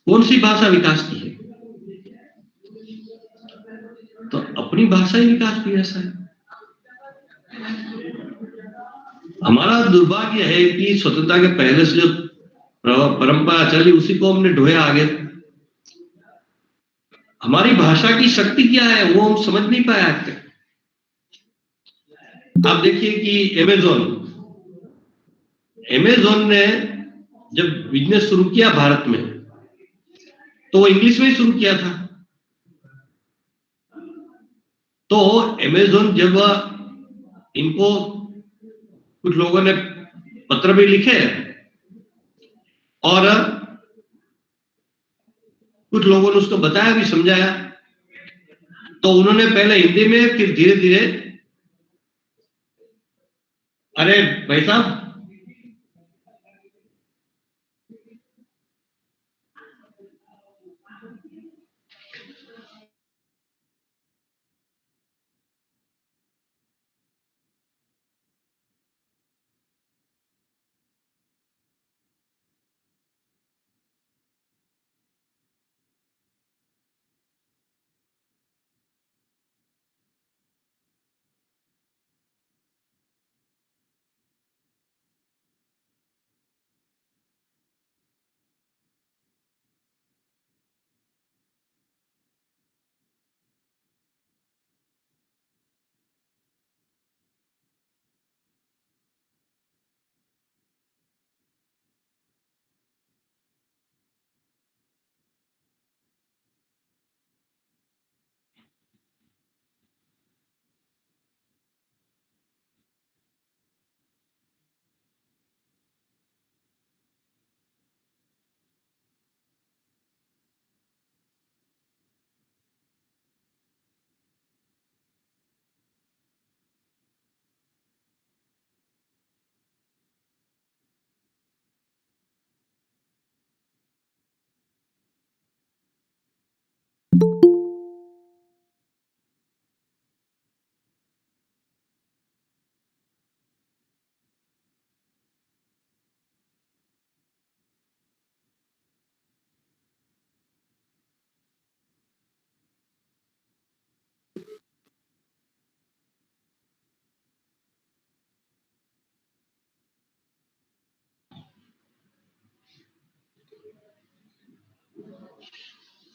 कौन सी भाषा विकास की है? तो अपनी भाषा ही विकास भी ऐसा है। हमारा दुर्भाग्य है कि स्वतंत्रता के पहले से जो परंपरा चली उसी को हमने ढोया आगे। हमारी भाषा की शक्ति क्या है वो हम समझ नहीं पाए आज तक। आप देखिए कि अमेज़न ने जब बिजनेस शुरू किया भारत में, तो वो इंग्लिश में ही शुरू किया था। तो अमेज़न जब इनको कुछ लोगों ने पत्र भी लिखे और कुछ लोगों ने उसको बताया भी, समझाया, तो उन्होंने पहले हिंदी में, फिर धीरे धीरे, अरे भाई साहब,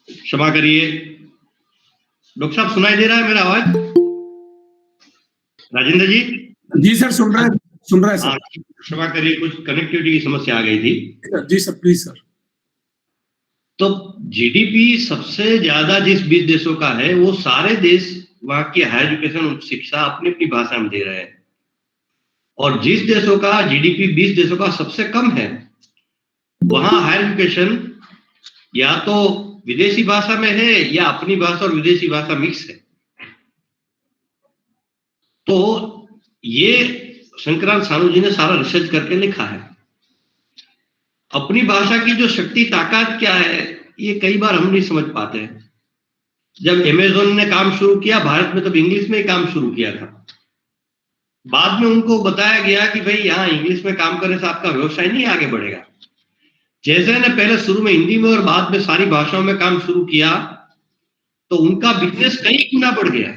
क्षमा करिए डॉक्टर साहब, सुनाई दे रहा है मेरा आवाज? राजेंद्र जी। जी सर, सुन रहा है सर। क्षमा करिए, कुछ कनेक्टिविटी की समस्या आ गई थी। जी सर, प्लीज सर। तो जीडीपी सबसे ज्यादा जिस 20 देशों का है, वो सारे देश वहां की हायर एजुकेशन, उच्च शिक्षा अपनी अपनी भाषा में दे रहे हैं। और जिस देशों का जीडीपी 20 देशों का सबसे कम है, वहां हायर एजुकेशन या तो विदेशी भाषा में है या अपनी भाषा और विदेशी भाषा मिक्स है। तो ये शंकरान सानू जी ने सारा रिसर्च करके लिखा है। अपनी भाषा की जो शक्ति ताकत क्या है, ये कई बार हम नहीं समझ पाते हैं। जब अमेज़न ने काम शुरू किया भारत में, तब इंग्लिश में ही काम शुरू किया था। बाद में उनको बताया गया कि भाई यहाँ इंग्लिश में काम करने से आपका व्यवसाय नहीं आगे बढ़ेगा। जैसे ने पहले शुरू में हिंदी में और बाद में सारी भाषाओं में काम शुरू किया, तो उनका बिजनेस कई गुना बढ़ गया।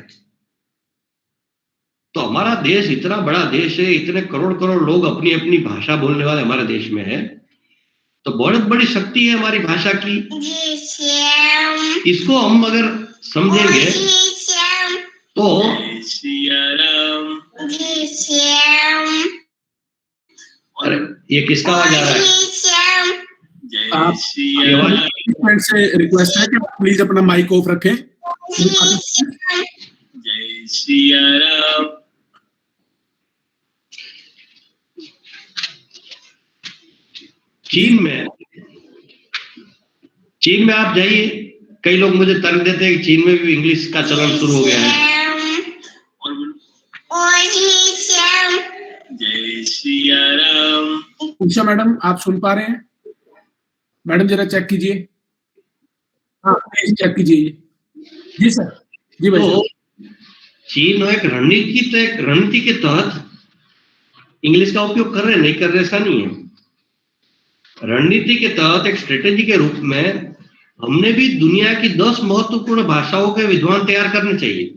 तो हमारा देश इतना बड़ा देश है, इतने करोड़ करोड़ लोग अपनी अपनी भाषा बोलने वाले हमारे देश में है, तो बहुत बड़ी शक्ति है हमारी भाषा की। इसको हम अगर समझेंगे तो अरे ये किसका आवाज आ रहा है? आप फ्रेंड से रिक्वेस्ट है कि प्लीज अपना माइक ऑफ रखें। जय सिया राम। चीन में आप जाइए, कई लोग मुझे तर्क देते हैं कि चीन में भी इंग्लिश का चलन शुरू हो गया है। जय सिया राम। उषा मैडम, आप सुन पा रहे हैं? मैडम जरा चेक कीजिए। हाँ प्लीज चेक कीजिए। जी सर, जी भाई। तो चीन एक रणनीति के तहत इंग्लिश का उपयोग कर रहे, नहीं कर रहे ऐसा नहीं है। रणनीति के तहत एक स्ट्रेटेजी के रूप में हमने भी दुनिया की 10 महत्वपूर्ण भाषाओं के विद्वान तैयार करने चाहिए।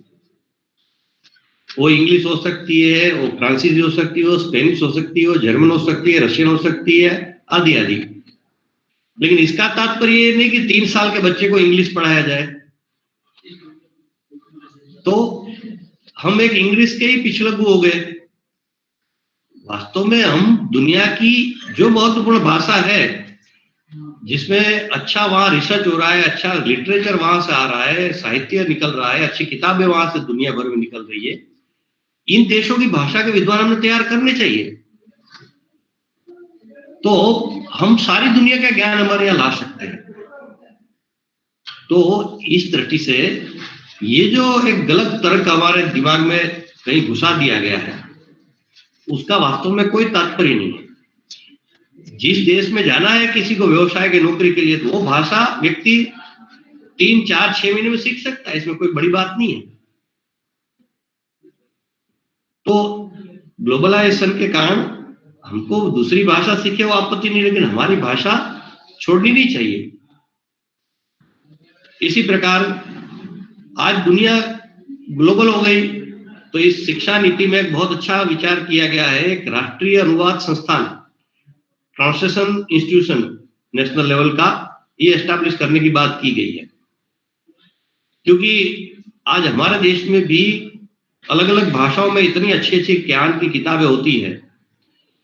वो इंग्लिश हो सकती है, वो फ्रांसीसी हो सकती है, वो स्पेनिश हो सकती है, वो जर्मन हो सकती है, रशियन हो सकती है, आदि आदि। लेकिन इसका तात्पर्य ये नहीं कि 3 साल के बच्चे को इंग्लिश पढ़ाया जाए। तो हम एक इंग्लिश के ही पिछलग्गू हो गए। वास्तव में हम दुनिया की जो महत्वपूर्ण भाषा है, जिसमें अच्छा वहां रिसर्च हो रहा है, अच्छा लिटरेचर वहां से आ रहा है, साहित्य निकल रहा है, अच्छी किताबें वहां से दुनिया भर में निकल रही है, इन देशों की भाषा के विद्वान हमने तैयार करने चाहिए। तो हम सारी दुनिया का ज्ञान हमारे यहाँ ला सकते हैं। तो इस दृष्टि से ये जो एक गलत तर्क हमारे दिमाग में कहीं घुसा दिया गया है, उसका वास्तव में कोई तात्पर्य नहीं है। जिस देश में जाना है किसी को व्यवसाय की नौकरी के लिए, तो वो भाषा व्यक्ति 3, 4, 6 महीने में सीख सकता है, इसमें कोई बड़ी बात नहीं है। तो ग्लोबलाइजेशन के कारण हमको दूसरी भाषा सीखे वो आपत्ति नहीं, लेकिन हमारी भाषा छोड़नी नहीं चाहिए। इसी प्रकार आज दुनिया ग्लोबल हो गई, तो इस शिक्षा नीति में एक बहुत अच्छा विचार किया गया है। एक राष्ट्रीय अनुवाद संस्थान, ट्रांसलेशन इंस्टीट्यूशन नेशनल लेवल का, ये एस्टैब्लिश करने की बात की गई है। क्योंकि आज हमारे देश में भी अलग अलग भाषाओं में इतनी अच्छी अच्छी ज्ञान की किताबें होती है।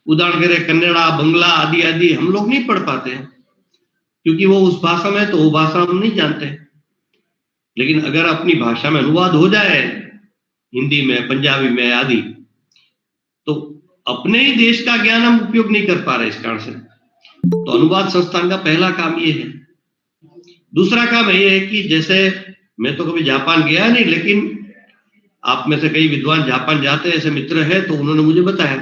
उदाहरण के लिए कन्नड़ा, बंगला आदि आदि हम लोग नहीं पढ़ पाते हैं, क्योंकि वो उस भाषा में, तो वो भाषा हम नहीं जानते। लेकिन अगर अपनी भाषा में अनुवाद हो जाए, हिंदी में, पंजाबी में आदि, तो अपने ही देश का ज्ञान हम उपयोग नहीं कर पा रहे इस कारण से। तो अनुवाद संस्थान का पहला काम ये है। दूसरा काम ये है कि जैसे मैं तो कभी जापान गया नहीं, लेकिन आप में से कई विद्वान जापान जाते हैं, ऐसे मित्र हैं, तो उन्होंने मुझे बताया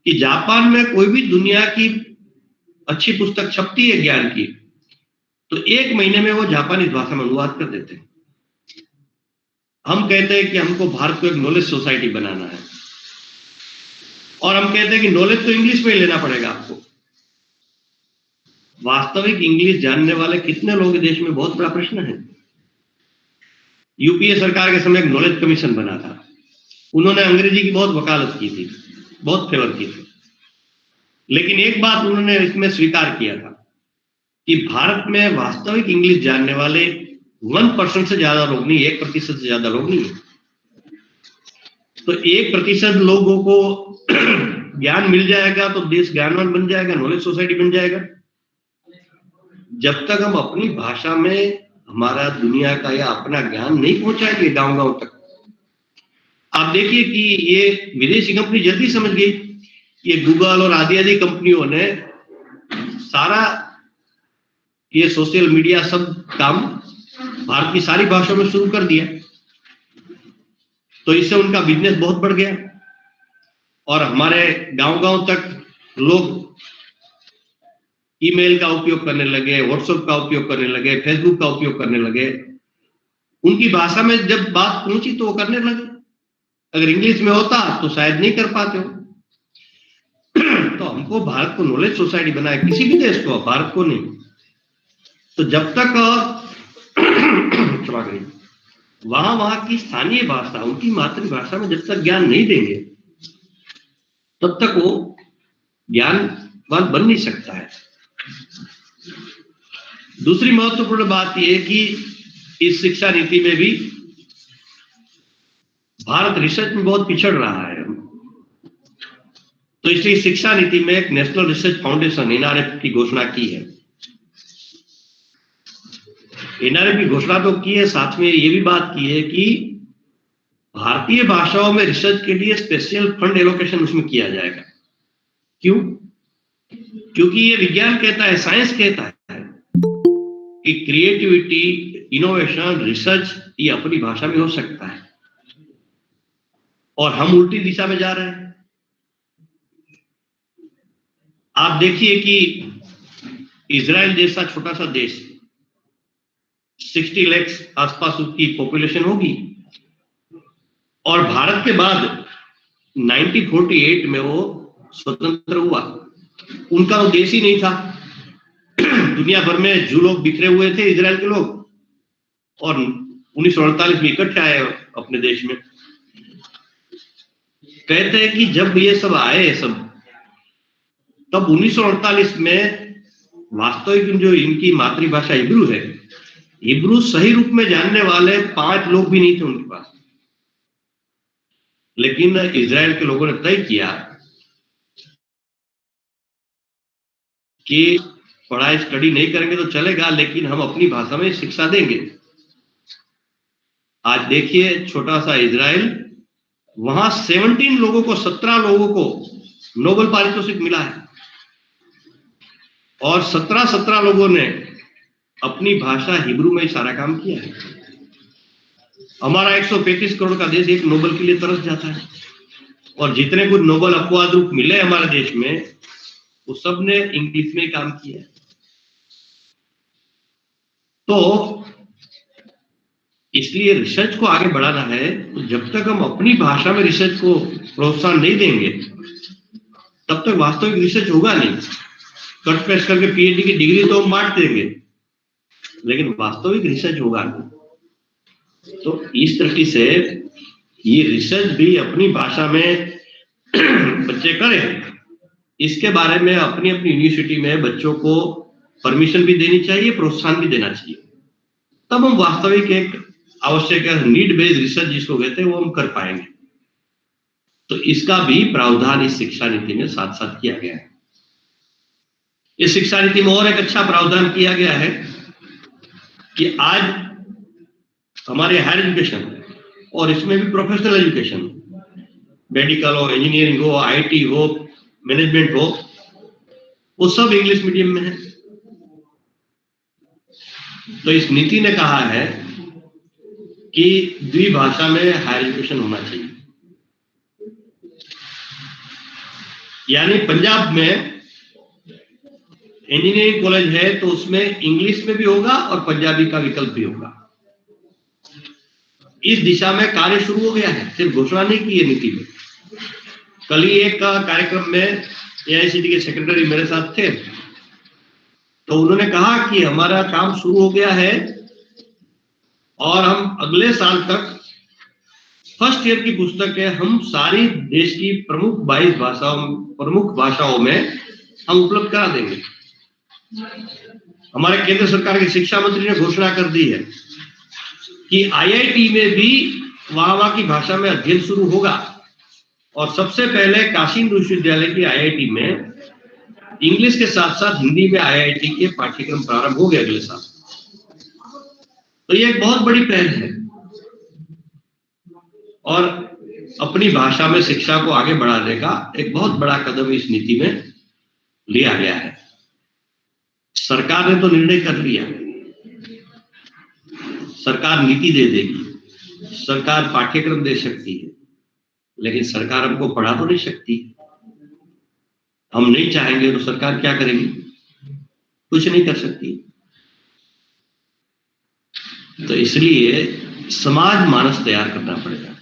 कि जापान में कोई भी दुनिया की अच्छी पुस्तक छपती है ज्ञान की, तो 1 महीने में वो जापानी भाषा में अनुवाद कर देते हैं। हम कहते हैं कि हमको भारत को एक नॉलेज सोसाइटी बनाना है, और हम कहते हैं कि नॉलेज तो इंग्लिश में ही लेना पड़ेगा आपको। वास्तविक इंग्लिश जानने वाले कितने लोग देश में, बहुत बड़ा प्रश्न है। यूपीए सरकार के समय एक नॉलेज कमीशन बना था, उन्होंने अंग्रेजी की बहुत वकालत की थी, बहुत फेवर की थी, लेकिन एक बात उन्होंने इसमें स्वीकार किया था कि भारत में वास्तविक इंग्लिश जानने वाले 1% से ज्यादा लोग नहीं, 1% से ज्यादा लोग नहीं है। तो 1% लोगों को ज्ञान मिल जाएगा तो देश ज्ञानवान बन जाएगा, नॉलेज सोसाइटी बन जाएगा। जब तक हम अपनी भाषा में हमारा दुनिया का या अपना ज्ञान नहीं पहुंचाएंगे गांव-गांव तक, आप देखिए कि ये विदेशी कंपनी जल्दी समझ गई। ये गूगल और आदि कंपनियों ने सारा ये सोशल मीडिया सब काम भारत की सारी भाषाओं में शुरू कर दिया, तो इससे उनका बिजनेस बहुत बढ़ गया और हमारे गांव-गांव तक लोग ईमेल का उपयोग करने लगे, व्हाट्सएप का उपयोग करने लगे, फेसबुक का उपयोग करने लगे। उनकी भाषा में जब बात पहुंची तो वो करने लगे। अगर इंग्लिश में होता तो शायद नहीं कर पाते हो। तो हमको भारत को नॉलेज सोसाइटी बनाए, किसी भी देश को, भारत को नहीं। तो जब तक वहां की स्थानीय भाषा, उनकी मातृभाषा में जब तक ज्ञान नहीं देंगे तब तक वो ज्ञानवान बन नहीं सकता है। दूसरी महत्वपूर्ण बात यह है कि इस शिक्षा नीति में भी भारत रिसर्च में बहुत पिछड़ रहा है। तो इसलिए शिक्षा नीति में एक नेशनल रिसर्च फाउंडेशन एनआरएफ की घोषणा की है। एनआरएफ की घोषणा तो की है, साथ में ये भी बात की है कि भारतीय भाषाओं में रिसर्च के लिए स्पेशल फंड एलोकेशन उसमें किया जाएगा। क्यों? क्योंकि ये विज्ञान कहता है, साइंस कहता है कि क्रिएटिविटी, इनोवेशन, रिसर्च ये अपनी भाषा में हो सकता है और हम उल्टी दिशा में जा रहे हैं। आप देखिए कि इजराइल जैसा छोटा सा देश, 60 लाख आसपास उसकी पॉपुलेशन होगी और भारत के बाद 1948 में वो स्वतंत्र हुआ। उनका वो देश ही नहीं था। दुनिया भर में जो लोग बिखरे हुए थे इजराइल के लोग, और 1948 में इकट्ठे आए अपने देश में। कहते हैं कि जब ये सब आए तब 1948 में वास्तविक जो इनकी मातृभाषा हिब्रू है, हिब्रू सही रूप में जानने वाले 5 लोग भी नहीं थे उनके पास। लेकिन इजराइल के लोगों ने तय किया कि पढ़ाई स्टडी नहीं करेंगे तो चलेगा, लेकिन हम अपनी भाषा में शिक्षा देंगे। आज देखिए छोटा सा इजराइल, वहां 17 लोगों को, 17 लोगों को नोबेल पारितोषिक मिला है और 17 लोगों ने अपनी भाषा हिब्रू में सारा काम किया है। हमारा 135 करोड़ का देश एक नोबेल के लिए तरस जाता है और जितने कुछ नोबेल अपवाद रूप मिले हमारे देश में वो सब ने इंग्लिश में काम किया है। तो इसलिए रिसर्च को आगे बढ़ाना है, तो जब तक हम अपनी भाषा में रिसर्च को प्रोत्साहन नहीं देंगे तब तक वास्तविक रिसर्च होगा नहीं। कट पेस्ट करके पीएचडी की डिग्री तो हम बांट देंगे, लेकिन वास्तविक रिसर्च होगा नहीं। तो इस तरीके से ये रिसर्च भी अपनी भाषा में बच्चे करें, इसके बारे में अपनी अपनी यूनिवर्सिटी में बच्चों को परमिशन भी देनी चाहिए, प्रोत्साहन भी देना चाहिए। तब हम वास्तविक एक आवश्यक नीड बेस्ड रिसर्च जिसको कहते हैं वो हम कर पाएंगे। तो इसका भी प्रावधान इस शिक्षा नीति में साथ साथ किया गया है। इस शिक्षा नीति में और एक अच्छा प्रावधान किया गया है कि आज हमारे हायर एजुकेशन और इसमें भी प्रोफेशनल एजुकेशन, मेडिकल हो, इंजीनियरिंग हो, आईटी हो, मैनेजमेंट हो, वो सब इंग्लिश मीडियम में है। तो इस नीति ने कहा है कि द्विभाषा में हायर एजुकेशन होना चाहिए। यानी पंजाब में इंजीनियरिंग कॉलेज है तो उसमें इंग्लिश में भी होगा और पंजाबी का विकल्प भी होगा। इस दिशा में कार्य शुरू हो गया है, सिर्फ घोषणा नहीं की है नीति में। कल ही एक कार्यक्रम में एआईसीटी के सेक्रेटरी मेरे साथ थे, तो उन्होंने कहा कि हमारा काम शुरू हो गया है और हम अगले साल तक फर्स्ट ईयर की पुस्तकें हम सारी देश की प्रमुख 22 भाषाओं में हम उपलब्ध करा देंगे। हमारे केंद्र सरकार के शिक्षा मंत्री ने घोषणा कर दी है कि आईआईटी में भी वहां की भाषा में अध्ययन शुरू होगा। और सबसे पहले काशी हिंदू विश्वविद्यालय की IIT में इंग्लिश के साथ साथ हिंदी में IIT के पाठ्यक्रम प्रारंभ हो गए अगले साल। तो ये एक बहुत बड़ी पहल है और अपनी भाषा में शिक्षा को आगे बढ़ाने का एक बहुत बड़ा कदम इस नीति में लिया गया है। सरकार ने तो निर्णय कर लिया, सरकार नीति दे देगी, सरकार पाठ्यक्रम दे सकती है, लेकिन सरकार हमको पढ़ा तो नहीं सकती। हम नहीं चाहेंगे तो सरकार क्या करेगी? कुछ नहीं कर सकती। तो इसलिए समाज मानस तैयार करना पड़ेगा।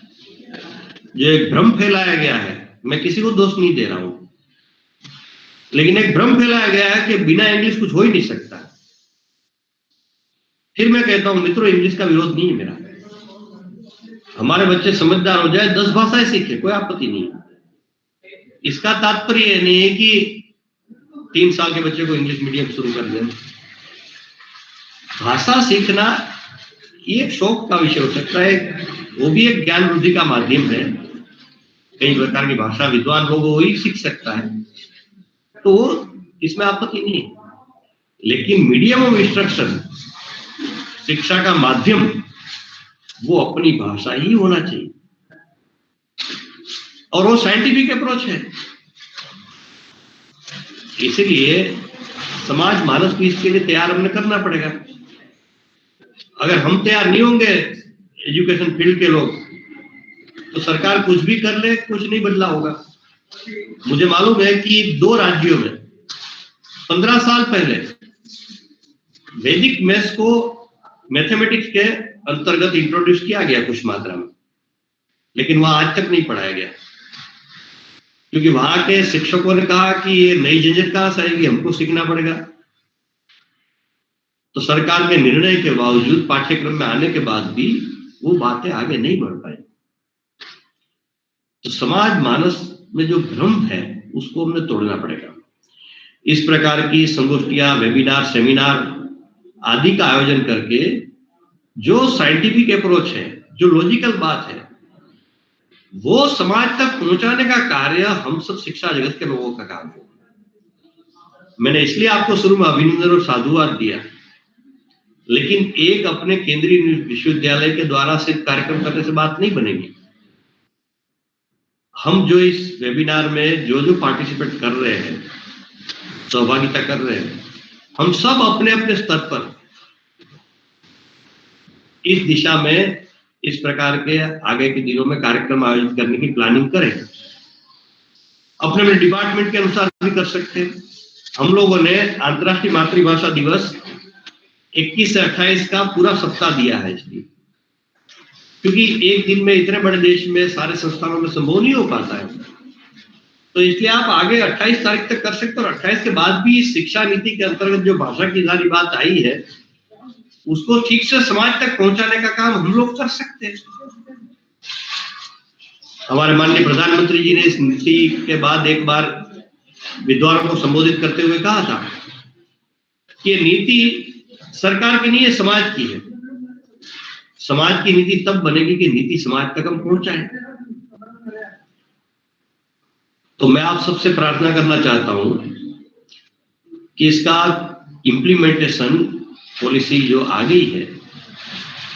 जो एक भ्रम फैलाया गया है, मैं किसी को दोष नहीं दे रहा हूं, लेकिन एक भ्रम फैलाया गया है कि बिना इंग्लिश कुछ हो ही नहीं सकता। फिर मैं कहता हूं मित्रों, इंग्लिश का विरोध नहीं है मेरा। हमारे बच्चे समझदार हो जाए, 10 भाषाएं सीखे, कोई आपत्ति नहीं है। इसका तात्पर्य यह नहीं है कि 3 साल के बच्चे को इंग्लिश मीडियम शुरू कर दें। भाषा सीखना ये एक शौक का विषय हो सकता है, वो भी एक ज्ञान वृद्धि का माध्यम है। कई प्रकार की भाषा विद्वान लोग वही सीख सकता है, तो इसमें आपत्ति नहीं है। लेकिन मीडियम ऑफ इंस्ट्रक्शन, शिक्षा का माध्यम, वो अपनी भाषा ही होना चाहिए और वो साइंटिफिक अप्रोच है। इसलिए समाज मानस भी इसके लिए तैयार हमने करना पड़ेगा। अगर हम तैयार नहीं होंगे एजुकेशन फील्ड के लोग, तो सरकार कुछ भी कर ले, कुछ नहीं बदला होगा। मुझे मालूम है कि 2 राज्यों में 15 साल पहले वैदिक मैथ्स को मैथमेटिक्स के अंतर्गत इंट्रोड्यूस किया गया कुछ मात्रा में, लेकिन वहां आज तक नहीं पढ़ाया गया, क्योंकि वहां के शिक्षकों ने कहा कि ये नई झंझट कहां से आएगी, हमको सीखना पड़ेगा। तो सरकार के निर्णय के बावजूद पाठ्यक्रम में आने के बाद भी वो बातें आगे नहीं बढ़ पाई। तो समाज मानस में जो भ्रम है उसको हमने तोड़ना पड़ेगा। इस प्रकार की संगोष्ठियां, वेबिनार, सेमिनार आदि का आयोजन करके जो साइंटिफिक अप्रोच है, जो लॉजिकल बात है, वो समाज तक पहुंचाने का कार्य हम सब शिक्षा जगत के लोगों का काम है। मैंने इसलिए आपको शुरू में अभिनंदन और साधुवाद दिया, लेकिन एक अपने केंद्रीय विश्वविद्यालय के द्वारा सिर्फ कार्यक्रम करने से बात नहीं बनेगी। हम जो इस वेबिनार में जो पार्टिसिपेट कर रहे हैं, सहभागिता कर रहे हैं, हम सब अपने अपने स्तर पर इस दिशा में इस प्रकार के आगे के दिनों में कार्यक्रम आयोजित करने की प्लानिंग करें। अपने अपने डिपार्टमेंट के अनुसार भी कर सकते हैं। हम लोगों ने अंतर्राष्ट्रीय मातृभाषा दिवस 21 से 28 का पूरा सप्ताह दिया है इसलिए, क्योंकि एक दिन में इतने बड़े देश में सारे संस्थानों में संभव नहीं हो पाता है। तो इसलिए आप आगे 28 तारीख तक कर सकते हो और 28 के बाद भी शिक्षा नीति के अंतर्गत जो भाषा की सारी बात आई है उसको ठीक से समाज तक पहुंचाने का काम हम लोग कर सकते हैं। हमारे माननीय प्रधानमंत्री जी ने इस नीति के बाद एक बार विद्वानों को संबोधित करते हुए कहा था कि ये नीति सरकार की नहीं है, समाज की है। समाज की नीति तब बनेगी कि नीति समाज तक हम पहुंचाएं। तो मैं आप सबसे प्रार्थना करना चाहता हूं कि इसका इम्प्लीमेंटेशन पॉलिसी जो आ गई है,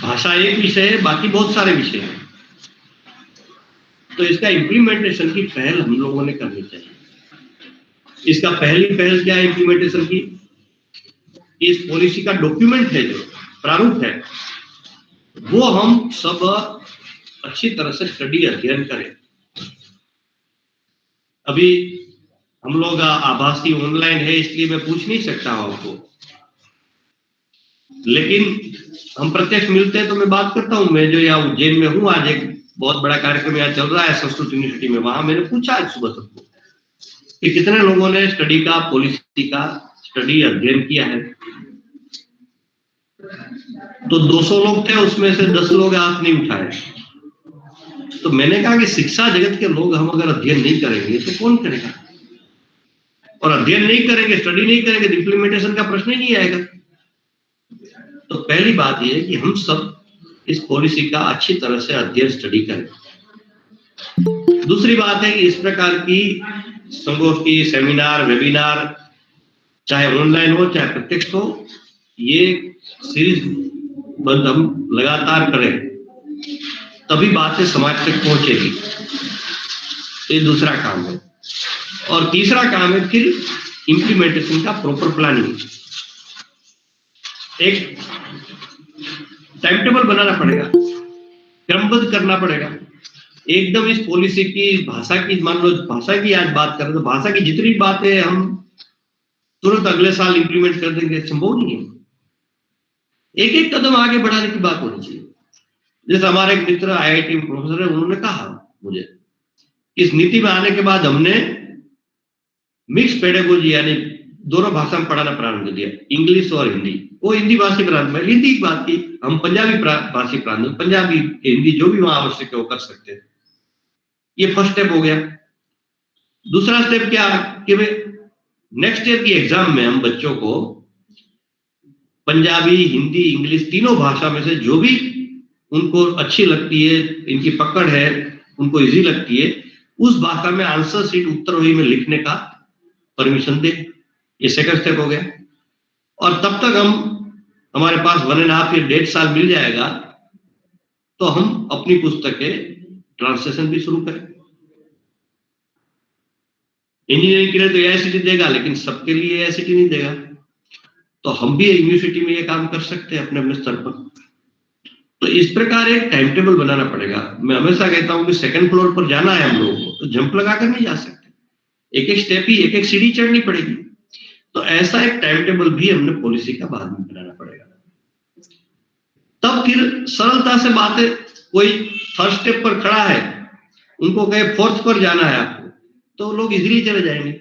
भाषा एक विषय है, बाकी बहुत सारे विषय हैं, तो इसका इम्प्लीमेंटेशन की पहल हम लोगों ने करनी चाहिए। इसका पहली पहल क्या है इम्प्लीमेंटेशन की? इस पॉलिसी का डॉक्यूमेंट है, जो प्रारूप है, वो हम सब अच्छी तरह से स्टडी अध्ययन करें। अभी हम लोग आभासी ऑनलाइन है इसलिए मैं पूछ नहीं सकता हूं आपको, लेकिन हम प्रत्यक्ष मिलते हैं तो मैं बात करता हूं। मैं जो यहाँ उज्जैन में हूँ, आज एक बहुत बड़ा कार्यक्रम यहाँ चल रहा है संस्कृत यूनिवर्सिटी में, वहां मैंने पूछा आज सुबह सबको कि कितने लोगों ने स्टडी का, पॉलिसी का स्टडी अध्ययन किया है। तो 200 लोग थे, उसमें से 10 लोग हाथ नहीं उठाए। तो मैंने कहा कि शिक्षा जगत के लोग हम अगर अध्ययन नहीं करेंगे तो कौन करेगा? और अध्ययन नहीं करेंगे, स्टडी नहीं करेंगे तो इम्प्लीमेंटेशन का प्रश्न ही नहीं आएगा। तो पहली बात यह है कि हम सब इस पॉलिसी का अच्छी तरह से अध्ययन, स्टडी करें। दूसरी बात है कि इस प्रकार की संगोष्ठी, सेमिनार, वेबिनार, चाहे ऑनलाइन हो चाहे प्रत्यक्ष हो, ये सीरीज बंद हम लगातार करें, तभी बातें समाज तक पहुंचेगी। ये दूसरा काम है। और तीसरा काम है फिर इम्प्लीमेंटेशन का प्रॉपर प्लानिंग। एक टाइम टेबल बनाना पड़ेगा, क्रमबद्ध करना पड़ेगा। एकदम इस पॉलिसी की भाषा की, मान लो भाषा की आज बात करें तो भाषा की जितनी बातें हम तुरंत अगले साल इंप्लीमेंट कर देंगे, संभव नहीं है। एक एक कदम आगे बढ़ाने की बात होनी चाहिए। जैसे हमारे एक मित्र IIT में प्रोफेसर है, उन्होंने कहा मुझे, इस नीति में आने के बाद हमने मिक्स पेडागोजी यानी दोनों भाषा में पढ़ाना प्रारंभ कर दिया, इंग्लिश और हिंदी। वो हिंदी भाषी प्रांत में, हिंदी की बात की, हम पंजाबी भाषी प्रांत में पंजाबी हिंदी जो भी वहां आवश्यक है वो कर सकते हैं। ये फर्स्ट स्टेप हो गया। दूसरा स्टेप क्या कि नेक्स्ट ईयर की एग्जाम में हम बच्चों को पंजाबी, हिंदी, इंग्लिश तीनों भाषा में से जो भी उनको अच्छी लगती है, इनकी पकड़ है, उनको इजी लगती है, उस भाषा में आंसर शीट उत्तरवही में लिखने का परमिशन दे। ये सेकंड स्टेप हो गया। और तब तक हमारे पास 1.5 या 1.5 साल मिल जाएगा तो हम अपनी पुस्तकें ट्रांसलेशन भी शुरू करें। इंजीनियरिंग के लिए तो AICTE देगा, लेकिन सबके लिए AICTE नहीं देगा, तो हम भी यूनिवर्सिटी में ये काम कर सकते हैं अपने अपने स्तर पर। तो इस प्रकार एक टाइम टेबल बनाना पड़ेगा। मैं हमेशा कहता हूं कि सेकंड फ्लोर पर जाना है हम लोगों को, तो जंप लगाकर नहीं जा सकते, एक एक स्टेप ही, एक एक सीढ़ी चढ़नी पड़ेगी। तो ऐसा एक टाइम टेबल भी हमने पॉलिसी का बाद में बनाना पड़ेगा। तब फिर सरलता से बातें, कोई फर्स्ट स्टेप पर खड़ा है, उनको कहे फोर्थ पर जाना है आपको, तो लोग इजीली चले जाएंगे।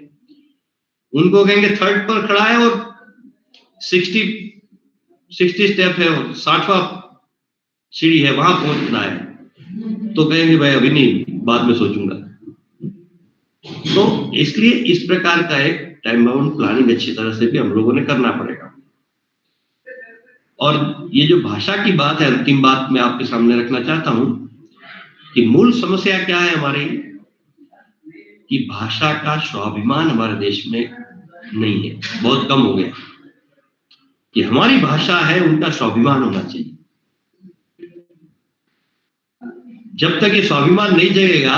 उनको कहेंगे थर्ड पर खड़ा है और 60 स्टेप है और 60वां सीढ़ी है, वहां पहुंचना है, तो कहेंगे भाई अभी नहीं, बाद में सोचूंगा। तो इसलिए इस प्रकार का एक टाइम बाउंड प्लानिंग अच्छी तरह से भी हम लोगों ने करना पड़ेगा। और ये जो भाषा की बात है, अंतिम बात मैं आपके सामने रखना चाहता हूं कि मूल समस्या क्या है हमारी, कि भाषा का स्वाभिमान हमारे देश में नहीं है, बहुत कम हो गया। कि हमारी भाषा है, उनका स्वाभिमान होना चाहिए। जब तक ये स्वाभिमान नहीं जगेगा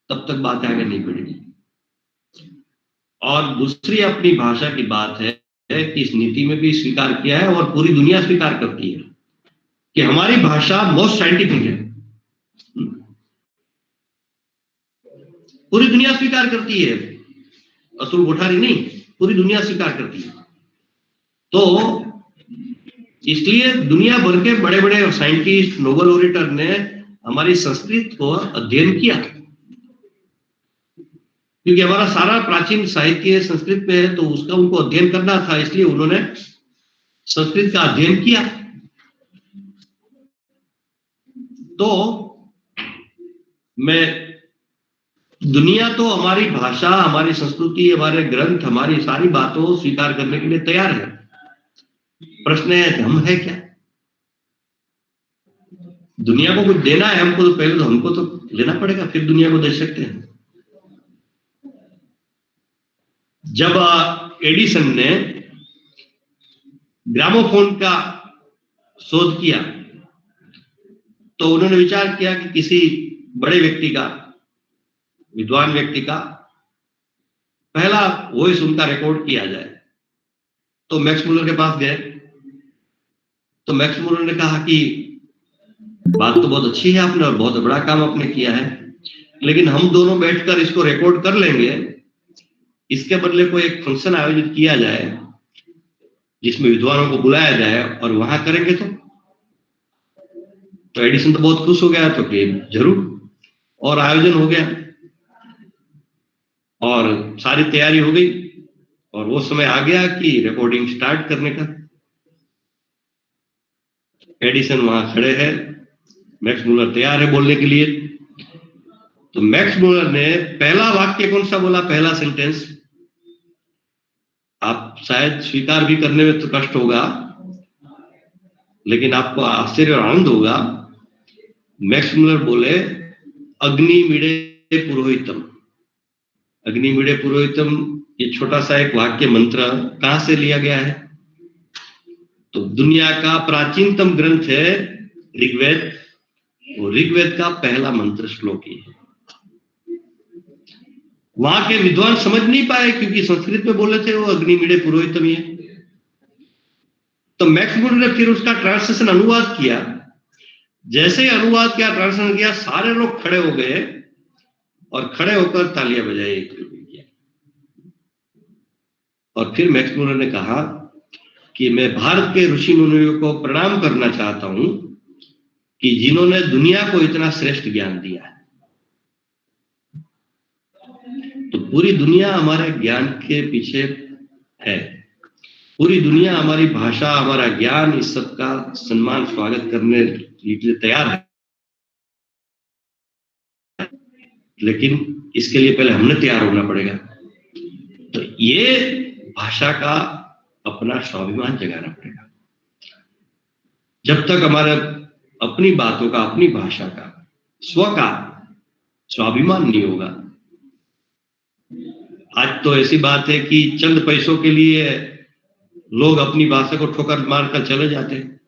तब तक बात आगे नहीं बढ़ेगी। और दूसरी अपनी भाषा की बात है कि इस नीति में भी स्वीकार किया है और पूरी दुनिया स्वीकार करती है कि हमारी भाषा मोस्ट साइंटिफिक है। पूरी दुनिया स्वीकार करती है, अतुल कोठारी नहीं, पूरी दुनिया स्वीकार करती है। तो इसलिए दुनिया भर के बड़े बड़े साइंटिस्ट, नोबेल ऑरेटर ने हमारी संस्कृत को अध्ययन किया, क्योंकि हमारा सारा प्राचीन साहित्य संस्कृत में है, तो उसका उनको अध्ययन करना था, इसलिए उन्होंने संस्कृत का अध्ययन किया। तो दुनिया तो हमारी भाषा, हमारी संस्कृति, हमारे ग्रंथ, हमारी सारी बातों को स्वीकार करने के लिए तैयार है। प्रश्न है हम है क्या? दुनिया को कुछ देना है हमको, तो पहले तो हमको तो लेना पड़ेगा, फिर दुनिया को दे सकते हैं। जब एडिसन ने ग्रामोफोन का शोध किया तो उन्होंने विचार किया कि किसी बड़े व्यक्ति का, विद्वान व्यक्ति का पहला वॉइस उनका रिकॉर्ड किया जाए। तो मैक्स मुलर के पास गए, तो मैक्स मुलर ने कहा कि बात तो बहुत अच्छी है आपने और बहुत बड़ा काम आपने किया है, लेकिन हम दोनों बैठकर इसको रिकॉर्ड कर लेंगे, इसके बदले कोई एक फंक्शन आयोजित किया जाए जिसमें विद्वानों को बुलाया जाए और वहां करेंगे। तो एडिसन तो बहुत खुश हो गया, तो कि जरूर, और आयोजन हो गया और सारी तैयारी हो गई और वो समय आ गया कि रिकॉर्डिंग स्टार्ट करने का। एडिसन वहां खड़े हैं, मैक्स मुलर तैयार है बोलने के लिए। तो मैक्स मुलर ने पहला वाक्य कौन सा बोला, पहला सेंटेंस, आप शायद स्वीकार भी करने में तो कष्ट होगा, लेकिन आपको आश्चर्य और आनंद होगा। मैक्स मुलर बोले, अग्नि मिड़े पुरोहितम। अग्निमीडे पुरोहितम, ये छोटा सा एक वाक्य मंत्र कहां से लिया गया है? तो दुनिया का प्राचीनतम ग्रंथ है ऋग्वेद, और ऋग्वेद का पहला मंत्र श्लोक ही है। वहां के विद्वान समझ नहीं पाए क्योंकि संस्कृत में बोले थे वो अग्निमीडे पुरोहितम ही है। तो मैक्स मुलर ने फिर उसका ट्रांसलेशन अनुवाद किया। जैसे ही अनुवाद किया, ट्रांसलेशन किया, सारे लोग खड़े हो गए और खड़े होकर तालियां बजाई। और फिर मैक्स मुलर ने कहा कि मैं भारत के ऋषि मुनियों को प्रणाम करना चाहता हूं कि जिन्होंने दुनिया को इतना श्रेष्ठ ज्ञान दिया है। तो पूरी दुनिया हमारे ज्ञान के पीछे है, पूरी दुनिया हमारी भाषा, हमारा ज्ञान, इस सब का सम्मान, स्वागत करने के लिए तैयार है। लेकिन इसके लिए पहले हमने तैयार होना पड़ेगा। तो ये भाषा का अपना स्वाभिमान जगाना पड़ेगा। जब तक हमारे अपनी बातों का, अपनी भाषा का, स्व का स्वाभिमान नहीं होगा। आज तो ऐसी बात है कि चंद पैसों के लिए लोग अपनी भाषा को ठोकर मारकर चले जाते हैं।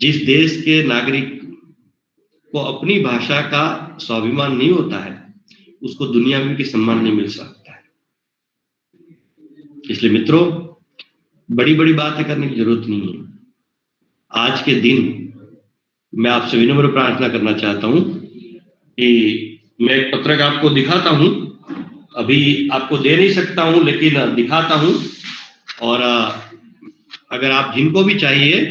जिस देश के नागरिक को अपनी भाषा का स्वाभिमान नहीं होता है, उसको दुनिया में भी सम्मान नहीं मिल सकता है। इसलिए मित्रों, बड़ी बड़ी बातें करने की जरूरत नहीं है। आज के दिन मैं आपसे विनम्र प्रार्थना करना चाहता हूं कि मैं एक पत्रक आपको दिखाता हूं। अभी आपको दे नहीं सकता हूं, लेकिन दिखाता हूं। और अगर आप जिनको भी चाहिए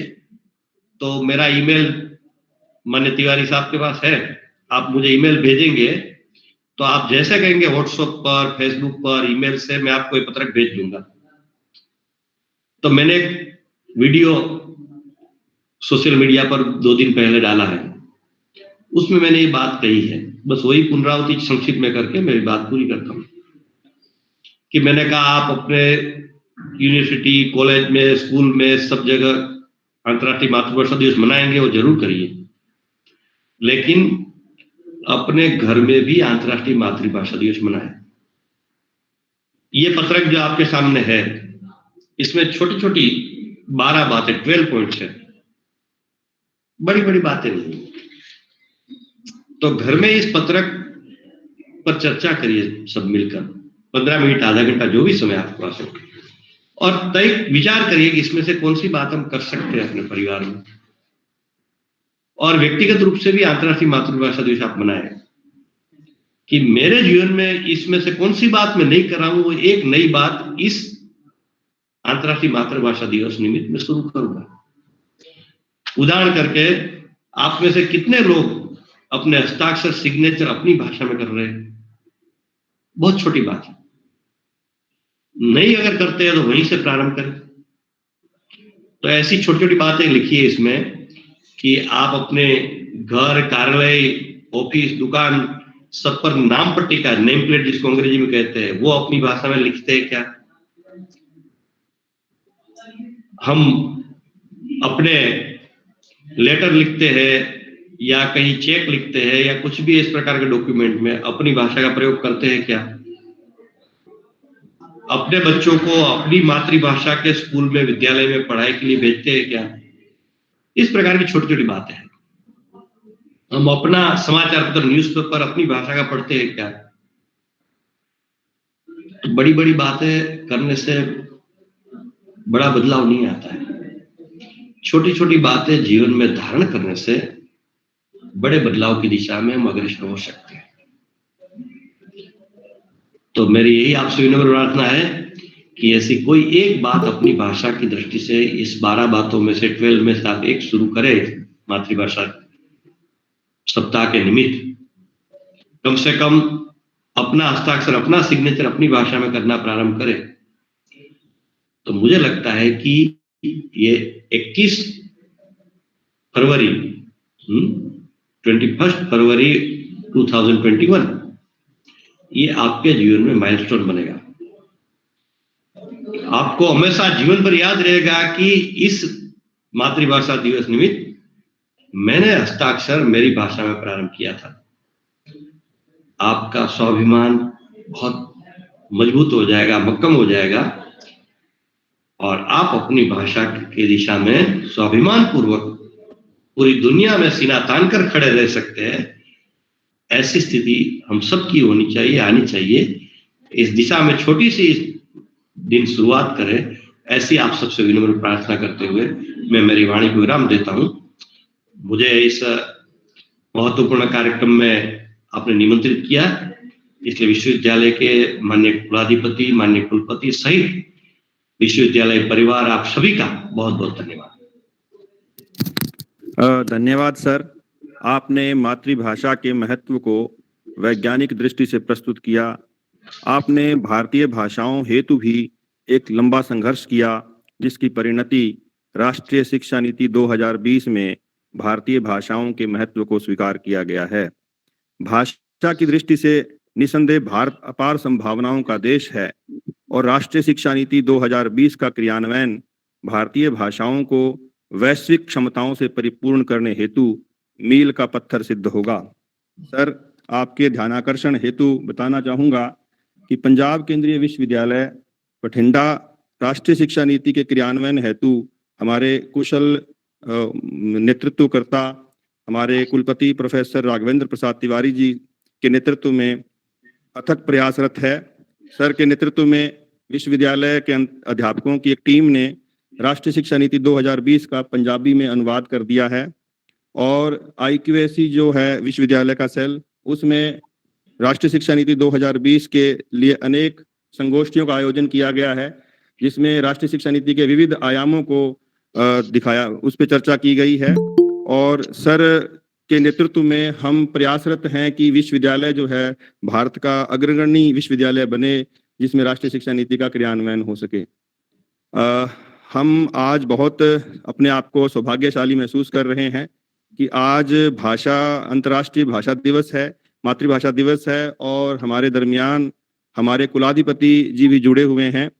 तो मेरा ईमेल मान्य तिवारी साहब के पास है, आप मुझे ईमेल भेजेंगे तो आप जैसे कहेंगे व्हाट्सएप पर, फेसबुक पर, ईमेल से मैं आपको ये पत्रक भेज दूंगा। तो मैंने एक वीडियो सोशल मीडिया पर 2 दिन पहले डाला है, उसमें मैंने ये बात कही है। बस वही पुनरावृत्ति संक्षिप्त में करके मेरी बात पूरी करता हूं कि मैंने कहा आप अपने यूनिवर्सिटी, कॉलेज में, स्कूल में, सब जगह अंतर्राष्ट्रीय मातृभाषा दिवस मनाएंगे, वो जरूर करिए, लेकिन अपने घर में भी अंतर्राष्ट्रीय मातृभाषा दिवस मनाएं। ये पत्रक जो आपके सामने है, इसमें छोटी छोटी 12 बातें, 12 पॉइंट्स है, बड़ी बड़ी बातें नहीं। तो घर में इस पत्रक पर चर्चा करिए सब मिलकर, 15 मिनट, आधा घंटा, जो भी समय आपके पास हो, और तय विचार करिए कि इसमें से कौन सी बात हम कर सकते हैं अपने परिवार में। और व्यक्तिगत रूप से भी अंतर्राष्ट्रीय मातृभाषा दिवस आप मनाएं कि मेरे जीवन में इसमें से कौन सी बात मैं नहीं कर रहा हूं, वो एक नई बात इस अंतर्राष्ट्रीय मातृभाषा दिवस निमित्त में शुरू करूंगा। उदाहरण करके, आप में से कितने लोग अपने हस्ताक्षर, सिग्नेचर अपनी भाषा में कर रहे हैं? बहुत छोटी बात है। नहीं अगर करते हैं तो वहीं से प्रारंभ करें। तो ऐसी छोटी छोटी बातें लिखिए इसमें कि आप अपने घर, कार्यालय, ऑफिस, दुकान, सब पर नाम पट्टिका, नेम प्लेट जिसको अंग्रेजी में कहते हैं, वो अपनी भाषा में लिखते हैं क्या? हम अपने लेटर लिखते हैं या कहीं चेक लिखते हैं या कुछ भी इस प्रकार के डॉक्यूमेंट में अपनी भाषा का प्रयोग करते हैं क्या? अपने बच्चों को अपनी मातृभाषा के स्कूल में, विद्यालय में पढ़ाई के लिए भेजते हैं क्या? इस प्रकार की छोटी छोटी बातें हैं। हम अपना समाचार पत्र, न्यूज़पेपर अपनी भाषा का पढ़ते हैं क्या? तो बड़ी बड़ी बातें करने से बड़ा बदलाव नहीं आता है। छोटी छोटी बातें जीवन में धारण करने से बड़े बदलाव की दिशा में हम अग्रसर हो सकते हैं। तो मेरी यही आपसे विनम्र प्रार्थना है कि ऐसी कोई एक बात अपनी भाषा की दृष्टि से, इस 12 बातों में से, 12 में से आप एक शुरू करें मातृभाषा सप्ताह के निमित्त। कम से कम अपना हस्ताक्षर, अपना सिग्नेचर अपनी भाषा में करना प्रारंभ करें। तो मुझे लगता है कि ये 21 फरवरी 21 फरवरी 2021 ये आपके जीवन में माइलस्टोन बनेगा। आपको हमेशा जीवन पर याद रहेगा कि इस मातृभाषा दिवस निमित्त मैंने हस्ताक्षर मेरी भाषा में प्रारंभ किया था। आपका स्वाभिमान बहुत मजबूत हो जाएगा, मक्कम हो जाएगा और आप अपनी भाषा की दिशा में स्वाभिमान पूर्वक पूरी दुनिया में सीना तान कर खड़े रह सकते हैं। ऐसी स्थिति हम सब की होनी चाहिए, आनी चाहिए। इस दिशा में छोटी सी दिन शुरुआत करें, ऐसी आप सबसे विनम्र प्रार्थना करते हुए मैं मेरी वाणी को विराम देता हूं। मुझे इस महत्वपूर्ण कार्यक्रम में आपने निमंत्रित किया, इसलिए विश्वविद्यालय के माननीय कुलाधिपति, माननीय कुलपति सहित विश्वविद्यालय परिवार, आप सभी का बहुत बहुत धन्यवाद। धन्यवाद सर। आपने मातृभाषा के महत्व को वैज्ञानिक दृष्टि से प्रस्तुत किया। आपने भारतीय भाषाओं हेतु भी एक लंबा संघर्ष किया, जिसकी परिणति राष्ट्रीय शिक्षा नीति 2020 में भारतीय भाषाओं के महत्व को स्वीकार किया गया है। भाषा की दृष्टि से निसंदेह भारत अपार संभावनाओं का देश है और राष्ट्रीय शिक्षा नीति 2020 का क्रियान्वयन भारतीय भाषाओं को वैश्विक क्षमताओं से परिपूर्ण करने हेतु मील का पत्थर सिद्ध होगा। सर, आपके ध्यानाकर्षण हेतु बताना चाहूँगा कि पंजाब केंद्रीय विश्वविद्यालय बठिंडा राष्ट्रीय शिक्षा नीति के क्रियान्वयन हेतु हमारे कुशल नेतृत्वकर्ता हमारे कुलपति प्रोफेसर राघवेंद्र प्रसाद तिवारी जी के नेतृत्व में अथक प्रयासरत है। सर के नेतृत्व में विश्वविद्यालय के अध्यापकों की एक टीम ने राष्ट्रीय शिक्षा नीति 2020 का पंजाबी में अनुवाद कर दिया है और IQAC जो है विश्वविद्यालय का सेल, उसमें राष्ट्रीय शिक्षा नीति 2020 के लिए अनेक संगोष्ठियों का आयोजन किया गया है, जिसमें राष्ट्रीय शिक्षा नीति के विविध आयामों को दिखाया, उस पर चर्चा की गई है। और सर के नेतृत्व में हम प्रयासरत हैं कि विश्वविद्यालय जो है भारत का अग्रगण्य विश्वविद्यालय बने, जिसमें राष्ट्रीय शिक्षा नीति का क्रियान्वयन हो सके। हम आज बहुत अपने आप को सौभाग्यशाली महसूस कर रहे हैं कि आज अंतर्राष्ट्रीय भाषा दिवस है, मातृभाषा दिवस है और हमारे दरमियान हमारे कुलाधिपति जी भी जुड़े हुए हैं।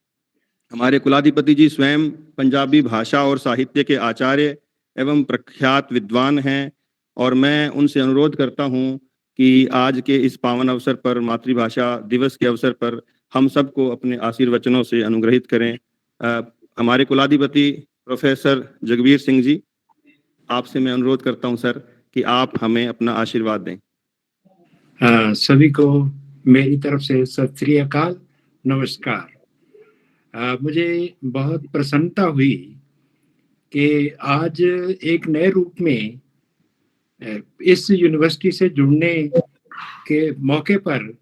हमारे कुलाधिपति जी स्वयं पंजाबी भाषा और साहित्य के आचार्य एवं प्रख्यात विद्वान हैं और मैं उनसे अनुरोध करता हूं कि आज के इस पावन अवसर पर, मातृभाषा दिवस के अवसर पर, हम सबको अपने आशीर्वचनों से अनुग्रहित करें। हमारे कुलाधिपति प्रोफेसर जगबीर सिंह जी, आपसे मैं अनुरोध करता हूं सर कि आप हमें अपना आशीर्वाद दें। सभी को मेरी तरफ से सत श्री अकाल, नमस्कार। मुझे बहुत प्रसन्नता हुई कि आज एक नए रूप में इस यूनिवर्सिटी से जुड़ने के मौके पर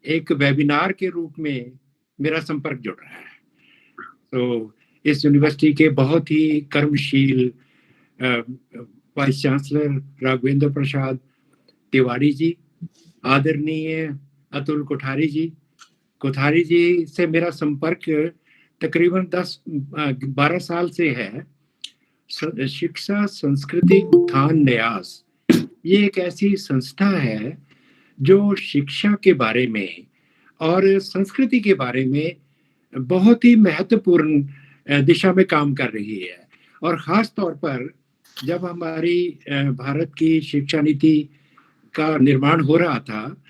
एक वेबिनार के रूप में मेरा संपर्क जुड़ रहा है। तो इस यूनिवर्सिटी के बहुत ही कर्मशील वाइस चांसलर राघवेंद्र प्रसाद तिवारी जी, आदरणीय अतुल कोठारी जी से मेरा संपर्क तकरीबन 10-12 साल से है। शिक्षा संस्कृति उत्थान न्यास, ये एक ऐसी संस्था है जो शिक्षा के बारे में और संस्कृति के बारे में बहुत ही महत्वपूर्ण दिशा में काम कर रही है। और ख़ास तौर पर जब हमारी भारत की शिक्षा नीति का निर्माण हो रहा था,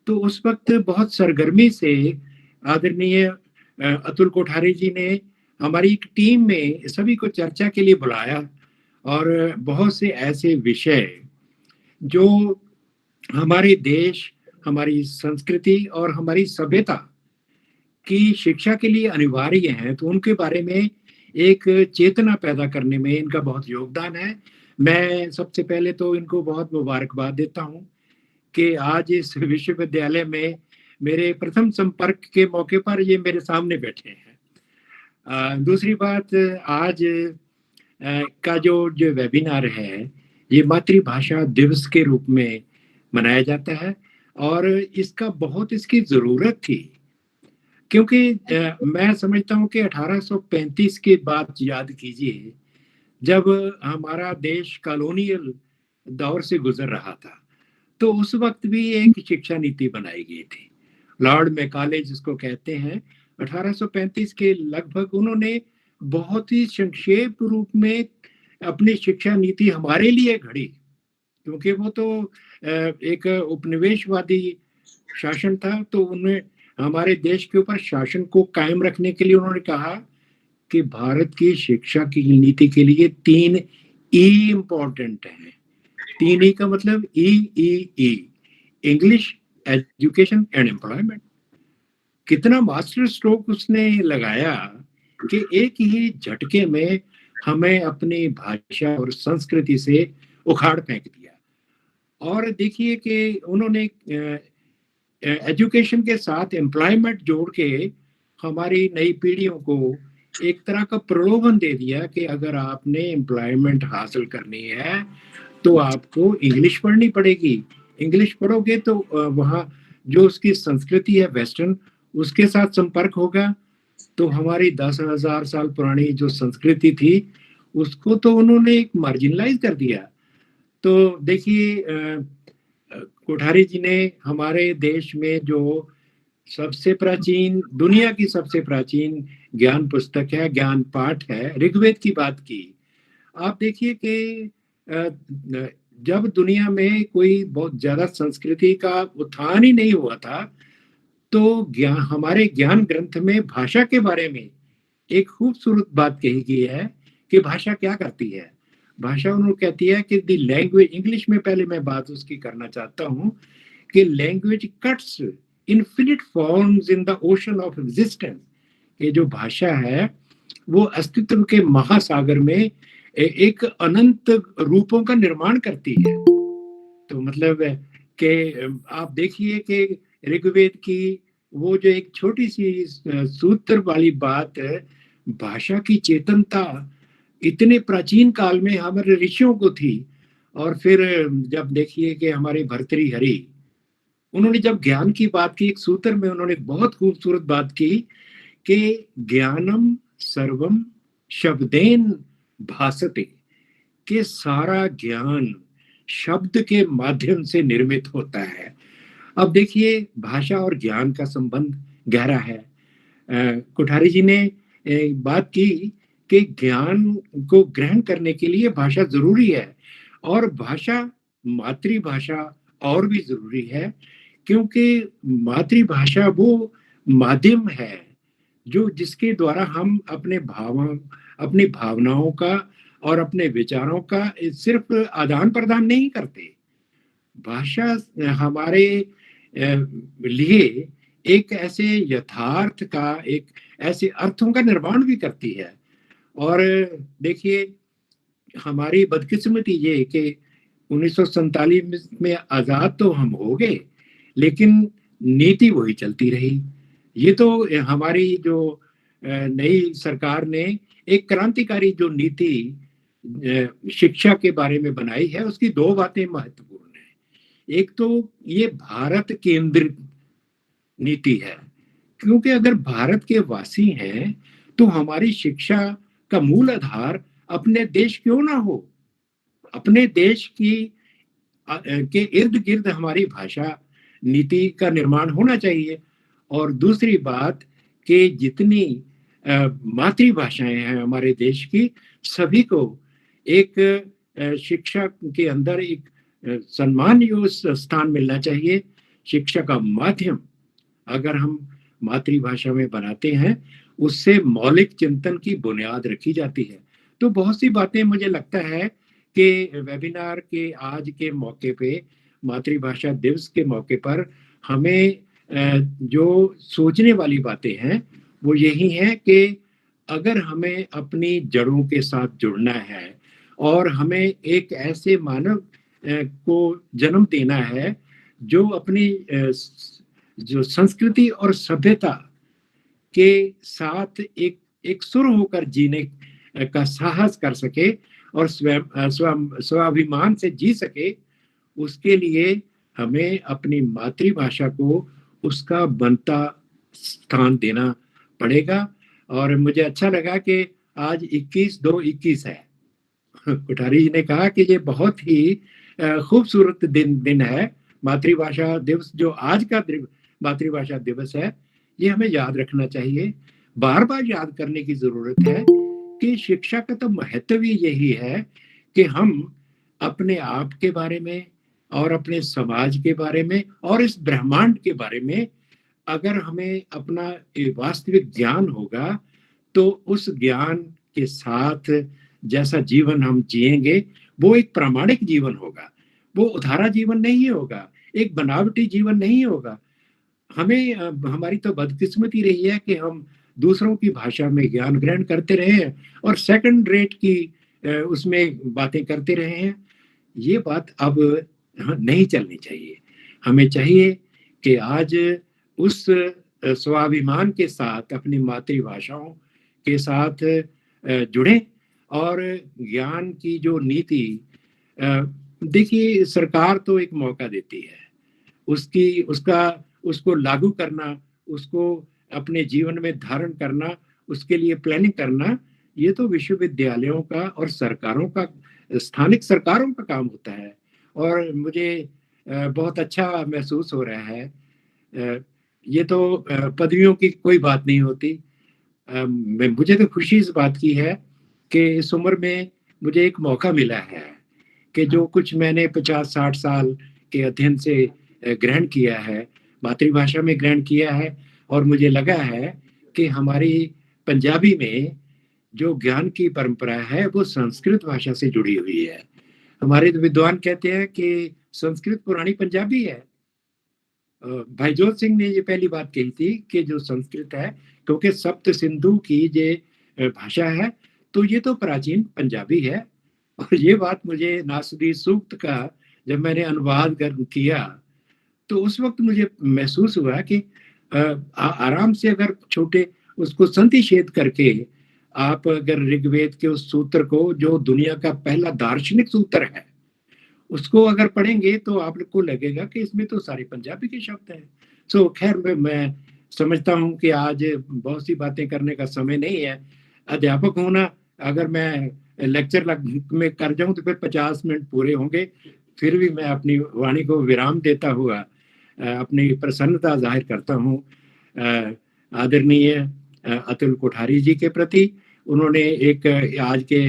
तो उस वक्त बहुत सरगर्मी से आदरणीय अतुल कोठारी जी ने हमारी एक टीम में सभी को चर्चा के लिए बुलाया और बहुत से ऐसे विषय जो हमारे देश, हमारी संस्कृति और हमारी सभ्यता की शिक्षा के लिए अनिवार्य हैं, तो उनके बारे में एक चेतना पैदा करने में इनका बहुत योगदान है। मैं सबसे पहले तो इनको बहुत मुबारकबाद देता हूँ कि आज इस विश्वविद्यालय में मेरे प्रथम संपर्क के मौके पर ये मेरे सामने बैठे हैं। दूसरी बात, आज का जो वेबिनार है, ये मातृभाषा दिवस के रूप में मनाया जाता है और इसका बहुत इसकी ज़रूरत थी, क्योंकि मैं समझता हूँ कि 1835 की बात याद कीजिए, जब हमारा देश कॉलोनियल दौर से गुजर रहा था, तो उस वक्त भी एक शिक्षा नीति बनाई गई थी। लॉर्ड मैकाले जिसको कहते हैं, 1835 के लगभग उन्होंने बहुत ही संक्षेप रूप में अपनी शिक्षा नीति हमारे लिए घड़ी, क्योंकि वो तो एक उपनिवेशवादी शासन था, तो उन्हें हमारे देश के ऊपर शासन को कायम रखने के लिए उन्होंने कहा कि भारत की शिक्षा की नीति के लिए 3 ई इंपॉर्टेंट है। 3 ई का मतलब ई, इंग्लिश, एजुकेशन एंड एम्प्लॉयमेंट। कितना मास्टर स्ट्रोक उसने लगाया कि एक ही झटके में हमें अपनी भाषा और संस्कृति से उखाड़ फेंक दिया। और देखिए कि उन्होंने एजुकेशन के साथ एम्प्लॉयमेंट जोड़ के हमारी नई पीढ़ियों को एक तरह का प्रलोभन दे दिया कि अगर आपने एम्प्लॉयमेंट हासिल करनी है तो आपको इंग्लिश पढ़नी पड़ेगी। इंग्लिश पढ़ोगे तो वहाँ जो उसकी संस्कृति है वेस्टर्न, उसके साथ संपर्क होगा। तो हमारी 10,000 साल पुरानी जो संस्कृति थी उसको तो उन्होंने एक मार्जिनलाइज कर दिया। तो देखिए कोठारी जी ने हमारे देश में जो सबसे प्राचीन, दुनिया की सबसे प्राचीन ज्ञान पुस्तक है, ज्ञान पाठ है, ऋग्वेद की बात की। आप देखिए कि जब दुनिया में कोई बहुत ज्यादा संस्कृति का उत्थान ही नहीं हुआ था, तो हमारे ज्ञान ग्रंथ में भाषा के बारे में एक खूबसूरत बात कही गई है कि भाषा क्या करती है। भाषा उन्होंने कहती है कि द लैंग्वेज, इंग्लिश में पहले मैं बात उसकी करना चाहता हूँ कि language cuts infinite forms in the ocean of existence. ये जो भाषा है वो अस्तित्व के महासागर में एक अनंत रूपों का निर्माण करती है। तो मतलब कि आप देखिए कि ऋग्वेद की वो जो एक छोटी सी सूत्र वाली बात है, भाषा की चेतनता इतने प्राचीन काल में हमारे ऋषियों को थी। और फिर जब देखिए कि हमारे भर्तृहरि, उन्होंने जब ज्ञान की बात की, एक सूत्र में उन्होंने बहुत खूबसूरत बात की कि ज्ञानम सर्वम शब्देन भासते, कि सारा ज्ञान शब्द के माध्यम से निर्मित होता है। अब देखिए भाषा और ज्ञान का संबंध गहरा है। कोठारी जी ने बात की कि ज्ञान को ग्रहण करने के लिए भाषा जरूरी है, और भाषा, मातृभाषा और भी जरूरी है, क्योंकि मातृभाषा वो माध्यम है जो जिसके द्वारा हम अपनी भावनाओं का और अपने विचारों का सिर्फ आदान प्रदान नहीं करते। भाषा हमारे लिए एक ऐसे यथार्थ का, एक ऐसे अर्थों का निर्माण भी करती है। और देखिए हमारी बदकिस्मती ये कि 1947 में आजाद तो हम हो गए, लेकिन नीति वही चलती रही। ये तो हमारी जो नई सरकार ने एक क्रांतिकारी जो नीति शिक्षा के बारे में बनाई है, उसकी 2 बातें महत्वपूर्ण है। एक तो ये भारत केंद्रित नीति है, क्योंकि अगर भारत के वासी हैं तो हमारी शिक्षा का मूल आधार अपने देश क्यों ना हो। अपने देश की के इर्द गिर्द हमारी भाषा नीति का निर्माण होना चाहिए। और दूसरी बात कि जितनी मातृभाषाएं हैं हमारे देश की, सभी को एक शिक्षा के अंदर एक सम्माननीय स्थान मिलना चाहिए। शिक्षा का माध्यम अगर हम मातृभाषा में बनाते हैं, उससे मौलिक चिंतन की बुनियाद रखी जाती है। तो बहुत सी बातें मुझे लगता है कि वेबिनार के आज के मौके पे, मातृभाषा दिवस के मौके पर, हमें जो सोचने वाली बातें हैं वो यही हैं कि अगर हमें अपनी जड़ों के साथ जुड़ना है और हमें एक ऐसे मानव को जन्म देना है जो अपनी जो संस्कृति और सभ्यता के साथ एक सुर होकर जीने का साहस कर सके और स्वाभिमान से जी सके, उसके लिए हमें अपनी मातृभाषा को उसका बनता स्थान देना पड़ेगा। और मुझे अच्छा लगा कि आज 21/2/21 है। कोठारी जी ने कहा कि ये बहुत ही खूबसूरत दिन है, मातृभाषा दिवस। जो आज का मातृभाषा दिवस है, ये हमें याद रखना चाहिए, बार बार याद करने की जरूरत है कि शिक्षा का तो महत्व ही यही है कि हम अपने आप के बारे में और अपने समाज के बारे में और इस ब्रह्मांड के बारे में अगर हमें अपना वास्तविक ज्ञान होगा तो उस ज्ञान के साथ जैसा जीवन हम जिएंगे वो एक प्रामाणिक जीवन होगा, वो उधारा जीवन नहीं होगा, एक बनावटी जीवन नहीं होगा। हमें हमारी तो बदकिस्मती रही है कि हम दूसरों की भाषा में ज्ञान ग्रहण करते रहे हैं और सेकंड रेट की उसमें बातें करते रहे हैं। ये बात अब नहीं चलनी चाहिए। हमें चाहिए कि आज उस स्वाभिमान के साथ अपनी मातृभाषाओं के साथ जुड़ें और ज्ञान की जो नीति, देखिए सरकार तो एक मौका देती है, उसको लागू करना, उसको अपने जीवन में धारण करना, उसके लिए प्लानिंग करना, ये तो विश्वविद्यालयों का और सरकारों का, स्थानिक सरकारों का काम होता है। और मुझे बहुत अच्छा महसूस हो रहा है। ये तो पदवियों की कोई बात नहीं होती। मुझे तो खुशी इस बात की है कि इस उम्र में मुझे एक मौका मिला है कि जो कुछ मैंने 50-60 साल के अध्ययन से ग्रहण किया है, मातृभाषा में ग्रहण किया है, और मुझे लगा है कि हमारी पंजाबी में जो ज्ञान की परंपरा है वो संस्कृत भाषा से जुड़ी हुई है। हमारे विद्वान कहते हैं कि संस्कृत पुरानी पंजाबी है। भाई जोत सिंह ने ये पहली बात कही थी कि जो संस्कृत है, क्योंकि सप्त सिंधु की ये भाषा है, तो ये तो प्राचीन पंजाबी है। और ये बात मुझे नासुदी सूक्त का जब मैंने अनुवाद किया तो उस वक्त मुझे महसूस हुआ कि आराम से अगर छोटे उसको संधि छेद करके आप अगर ऋग्वेद के उस सूत्र को, जो दुनिया का पहला दार्शनिक सूत्र है, उसको अगर पढ़ेंगे तो आपको लगेगा कि इसमें तो सारे पंजाबी के शब्द हैं। सो खैर मैं समझता हूँ कि आज बहुत सी बातें करने का समय नहीं है। अध्यापक होना, अगर मैं लेक्चर में कर जाऊं तो फिर 50 मिनट पूरे होंगे। फिर भी मैं अपनी वाणी को विराम देता हुआ अपनी प्रसन्नता जाहिर करता हूँ आदरणीय अतुल कोठारी जी के प्रति। उन्होंने एक आज के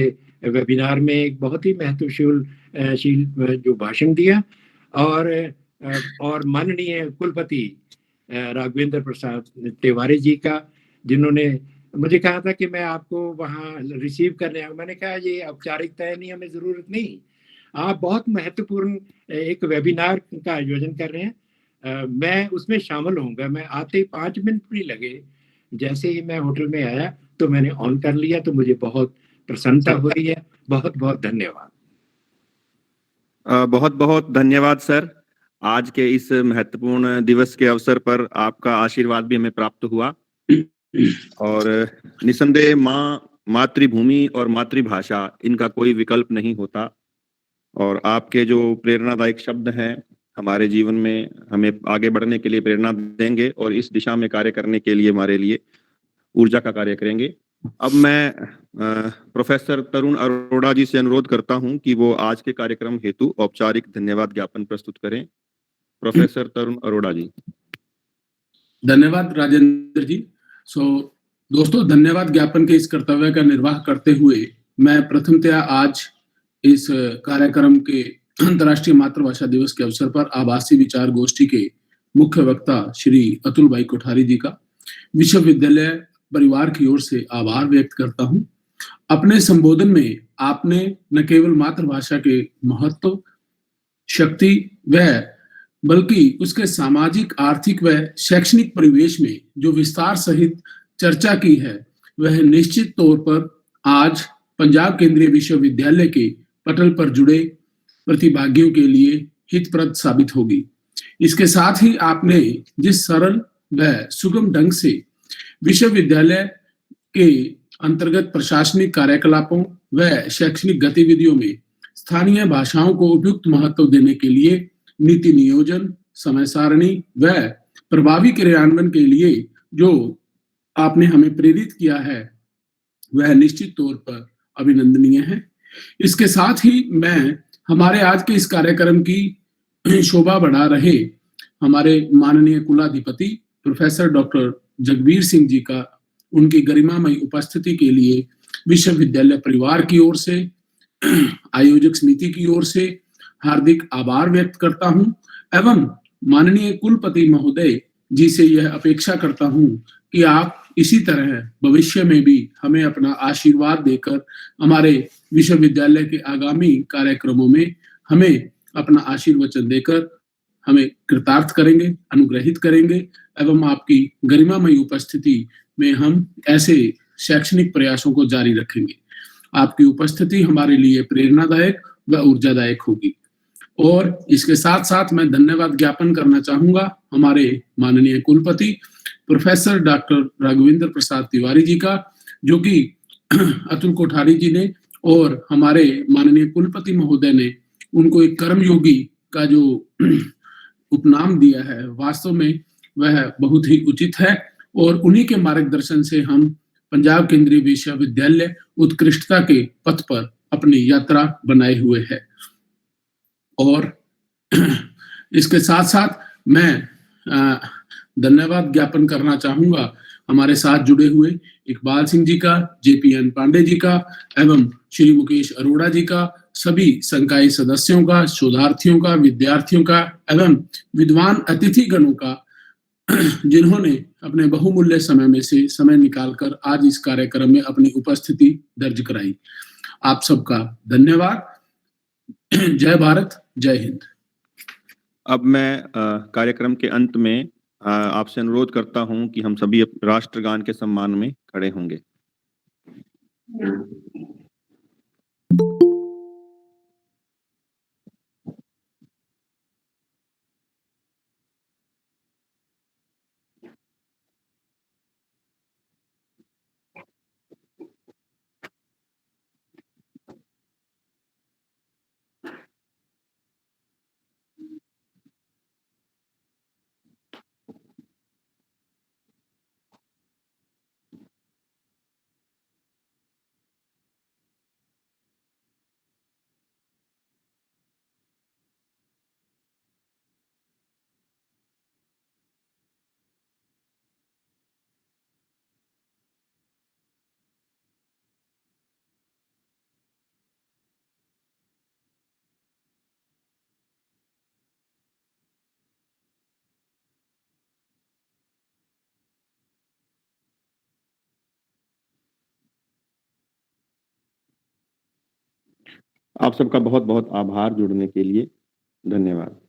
वेबिनार में एक बहुत ही महत्वशील जो भाषण दिया, और माननीय कुलपति राघवेंद्र प्रसाद तिवारी जी का, जिन्होंने मुझे कहा था कि मैं आपको वहाँ रिसीव करने आऊँ। मैंने कहा ये औपचारिकता है, नहीं, हमें ज़रूरत नहीं। आप बहुत महत्वपूर्ण एक वेबिनार का आयोजन कर रहे हैं, मैं उसमें शामिल होऊंगा। मैं आते ही 5 मिनट भी लगे, जैसे ही मैं होटल में आया तो मैंने ऑन कर लिया, तो मुझे बहुत प्रसन्नता हो रही है। बहुत बहुत धन्यवाद। बहुत बहुत धन्यवाद सर। आज के इस महत्वपूर्ण दिवस के अवसर पर आपका आशीर्वाद भी हमें प्राप्त हुआ, और निसंदेह मातृभूमि और मातृभाषा, इनका कोई विकल्प नहीं होता। और आपके जो प्रेरणादायक शब्द हैं हमारे जीवन में हमें आगे बढ़ने के लिए प्रेरणा देंगे और इस दिशा में कार्य करने के लिए हमारे लिए ऊर्जा का कार्य करेंगे। अब मैं प्रोफेसर तरुण अरोड़ा जी से अनुरोध करता हूं कि वो आज के कार्यक्रम हेतु औपचारिक धन्यवाद ज्ञापन प्रस्तुत करें। प्रोफेसर तरुण अरोड़ा जी। धन्यवाद राजेंद्र जी। दोस्तों, धन्यवाद ज्ञापन के इस कर्तव्य का निर्वाह करते हुए मैं प्रथमतया आज इस कार्यक्रम के अंतर्राष्ट्रीय मातृभाषा दिवस के अवसर पर आभासी विचार गोष्ठी के मुख्य वक्ता श्री अतुल भाई कोठारी जी का विश्वविद्यालय परिवार की ओर से आभार व्यक्त करता हूं। अपने संबोधन में आपने न केवल मातृभाषा के महत्व, शक्ति व बल्कि उसके सामाजिक, आर्थिक व शैक्षणिक परिवेश में जो विस्तार सहित चर्चा की है, वह निश्चित तौर पर आज पंजाब केंद्रीय विश्वविद्यालय के पटल पर जुड़े प्रतिभागियों के लिए हितप्रद साबित होगी। इसके साथ ही आपने जिस सरल व सुगम ढंग से विश्वविद्यालय के अंतर्गत प्रशासनिक कार्यकलापों व शैक्षणिक गतिविधियों में स्थानीय भाषाओं को उपयुक्त महत्व देने के लिए नीति नियोजन, समय सारणी व प्रभावी क्रियान्वयन के लिए जो आपने हमें प्रेरित किया है, वह निश्चित तौर पर अभिनंदनीय है। इसके साथ ही मैं हमारे आज के इस कार्यक्रम की शोभा बढ़ा रहे हमारे माननीय कुलाधिपति प्रोफेसर डॉक्टर जगबीर सिंह जी का, उनकी गरिमामयी उपस्थिति के लिए विश्वविद्यालय परिवार की ओर से, आयोजक समिति की ओर से हार्दिक आभार व्यक्त करता हूं एवं माननीय कुलपति महोदय जी से यह अपेक्षा करता हूं कि आप इसी तरह भविष्य में भी हमें अपना आशीर्वाद देकर हमारे विश्वविद्यालय के आगामी कार्यक्रमों में हमें अपना आशीर्वचन देकर हमें कृतार्थ करेंगे, अनुग्रहित करेंगे एवं आपकी गरिमामयी उपस्थिति में हम ऐसे शैक्षणिक प्रयासों को जारी रखेंगे। आपकी उपस्थिति हमारे लिए प्रेरणादायक व ऊर्जादायक होगी। और इसके साथ साथ मैं धन्यवाद ज्ञापन करना चाहूंगा हमारे माननीय कुलपति प्रोफेसर डॉक्टर राघवेंद्र प्रसाद तिवारी जी का, जो कि अतुल कोठारी जी ने और हमारे माननीय कुलपति महोदय ने उनको एक कर्मयोगी का जो उपनाम दिया है, वास्तव में वह बहुत ही उचित है और उन्हीं के मार्गदर्शन से हम पंजाब केंद्रीय विश्वविद्यालय उत्कृष्टता के पथ पर अपनी यात्रा बनाए हुए है। और इसके साथ साथ मैं धन्यवाद ज्ञापन करना चाहूंगा हमारे साथ जुड़े हुए इकबाल सिंह जी का, JPN पांडे जी का एवं श्री मुकेश अरोड़ा जी का, सभी संकाय सदस्यों का, शोधार्थियों का, विद्यार्थियों का एवं विद्वान अतिथि गणों का, जिन्होंने अपने बहुमूल्य समय में से समय निकालकर आज इस कार्यक्रम में अपनी उपस्थिति दर्ज कराई। आप सबका धन्यवाद। जय भारत, जय हिंद। अब मैं कार्यक्रम के अंत में आपसे अनुरोध करता हूं कि हम सभी राष्ट्रगान के सम्मान में खड़े होंगे। आप सबका बहुत बहुत आभार जुड़ने के लिए। धन्यवाद।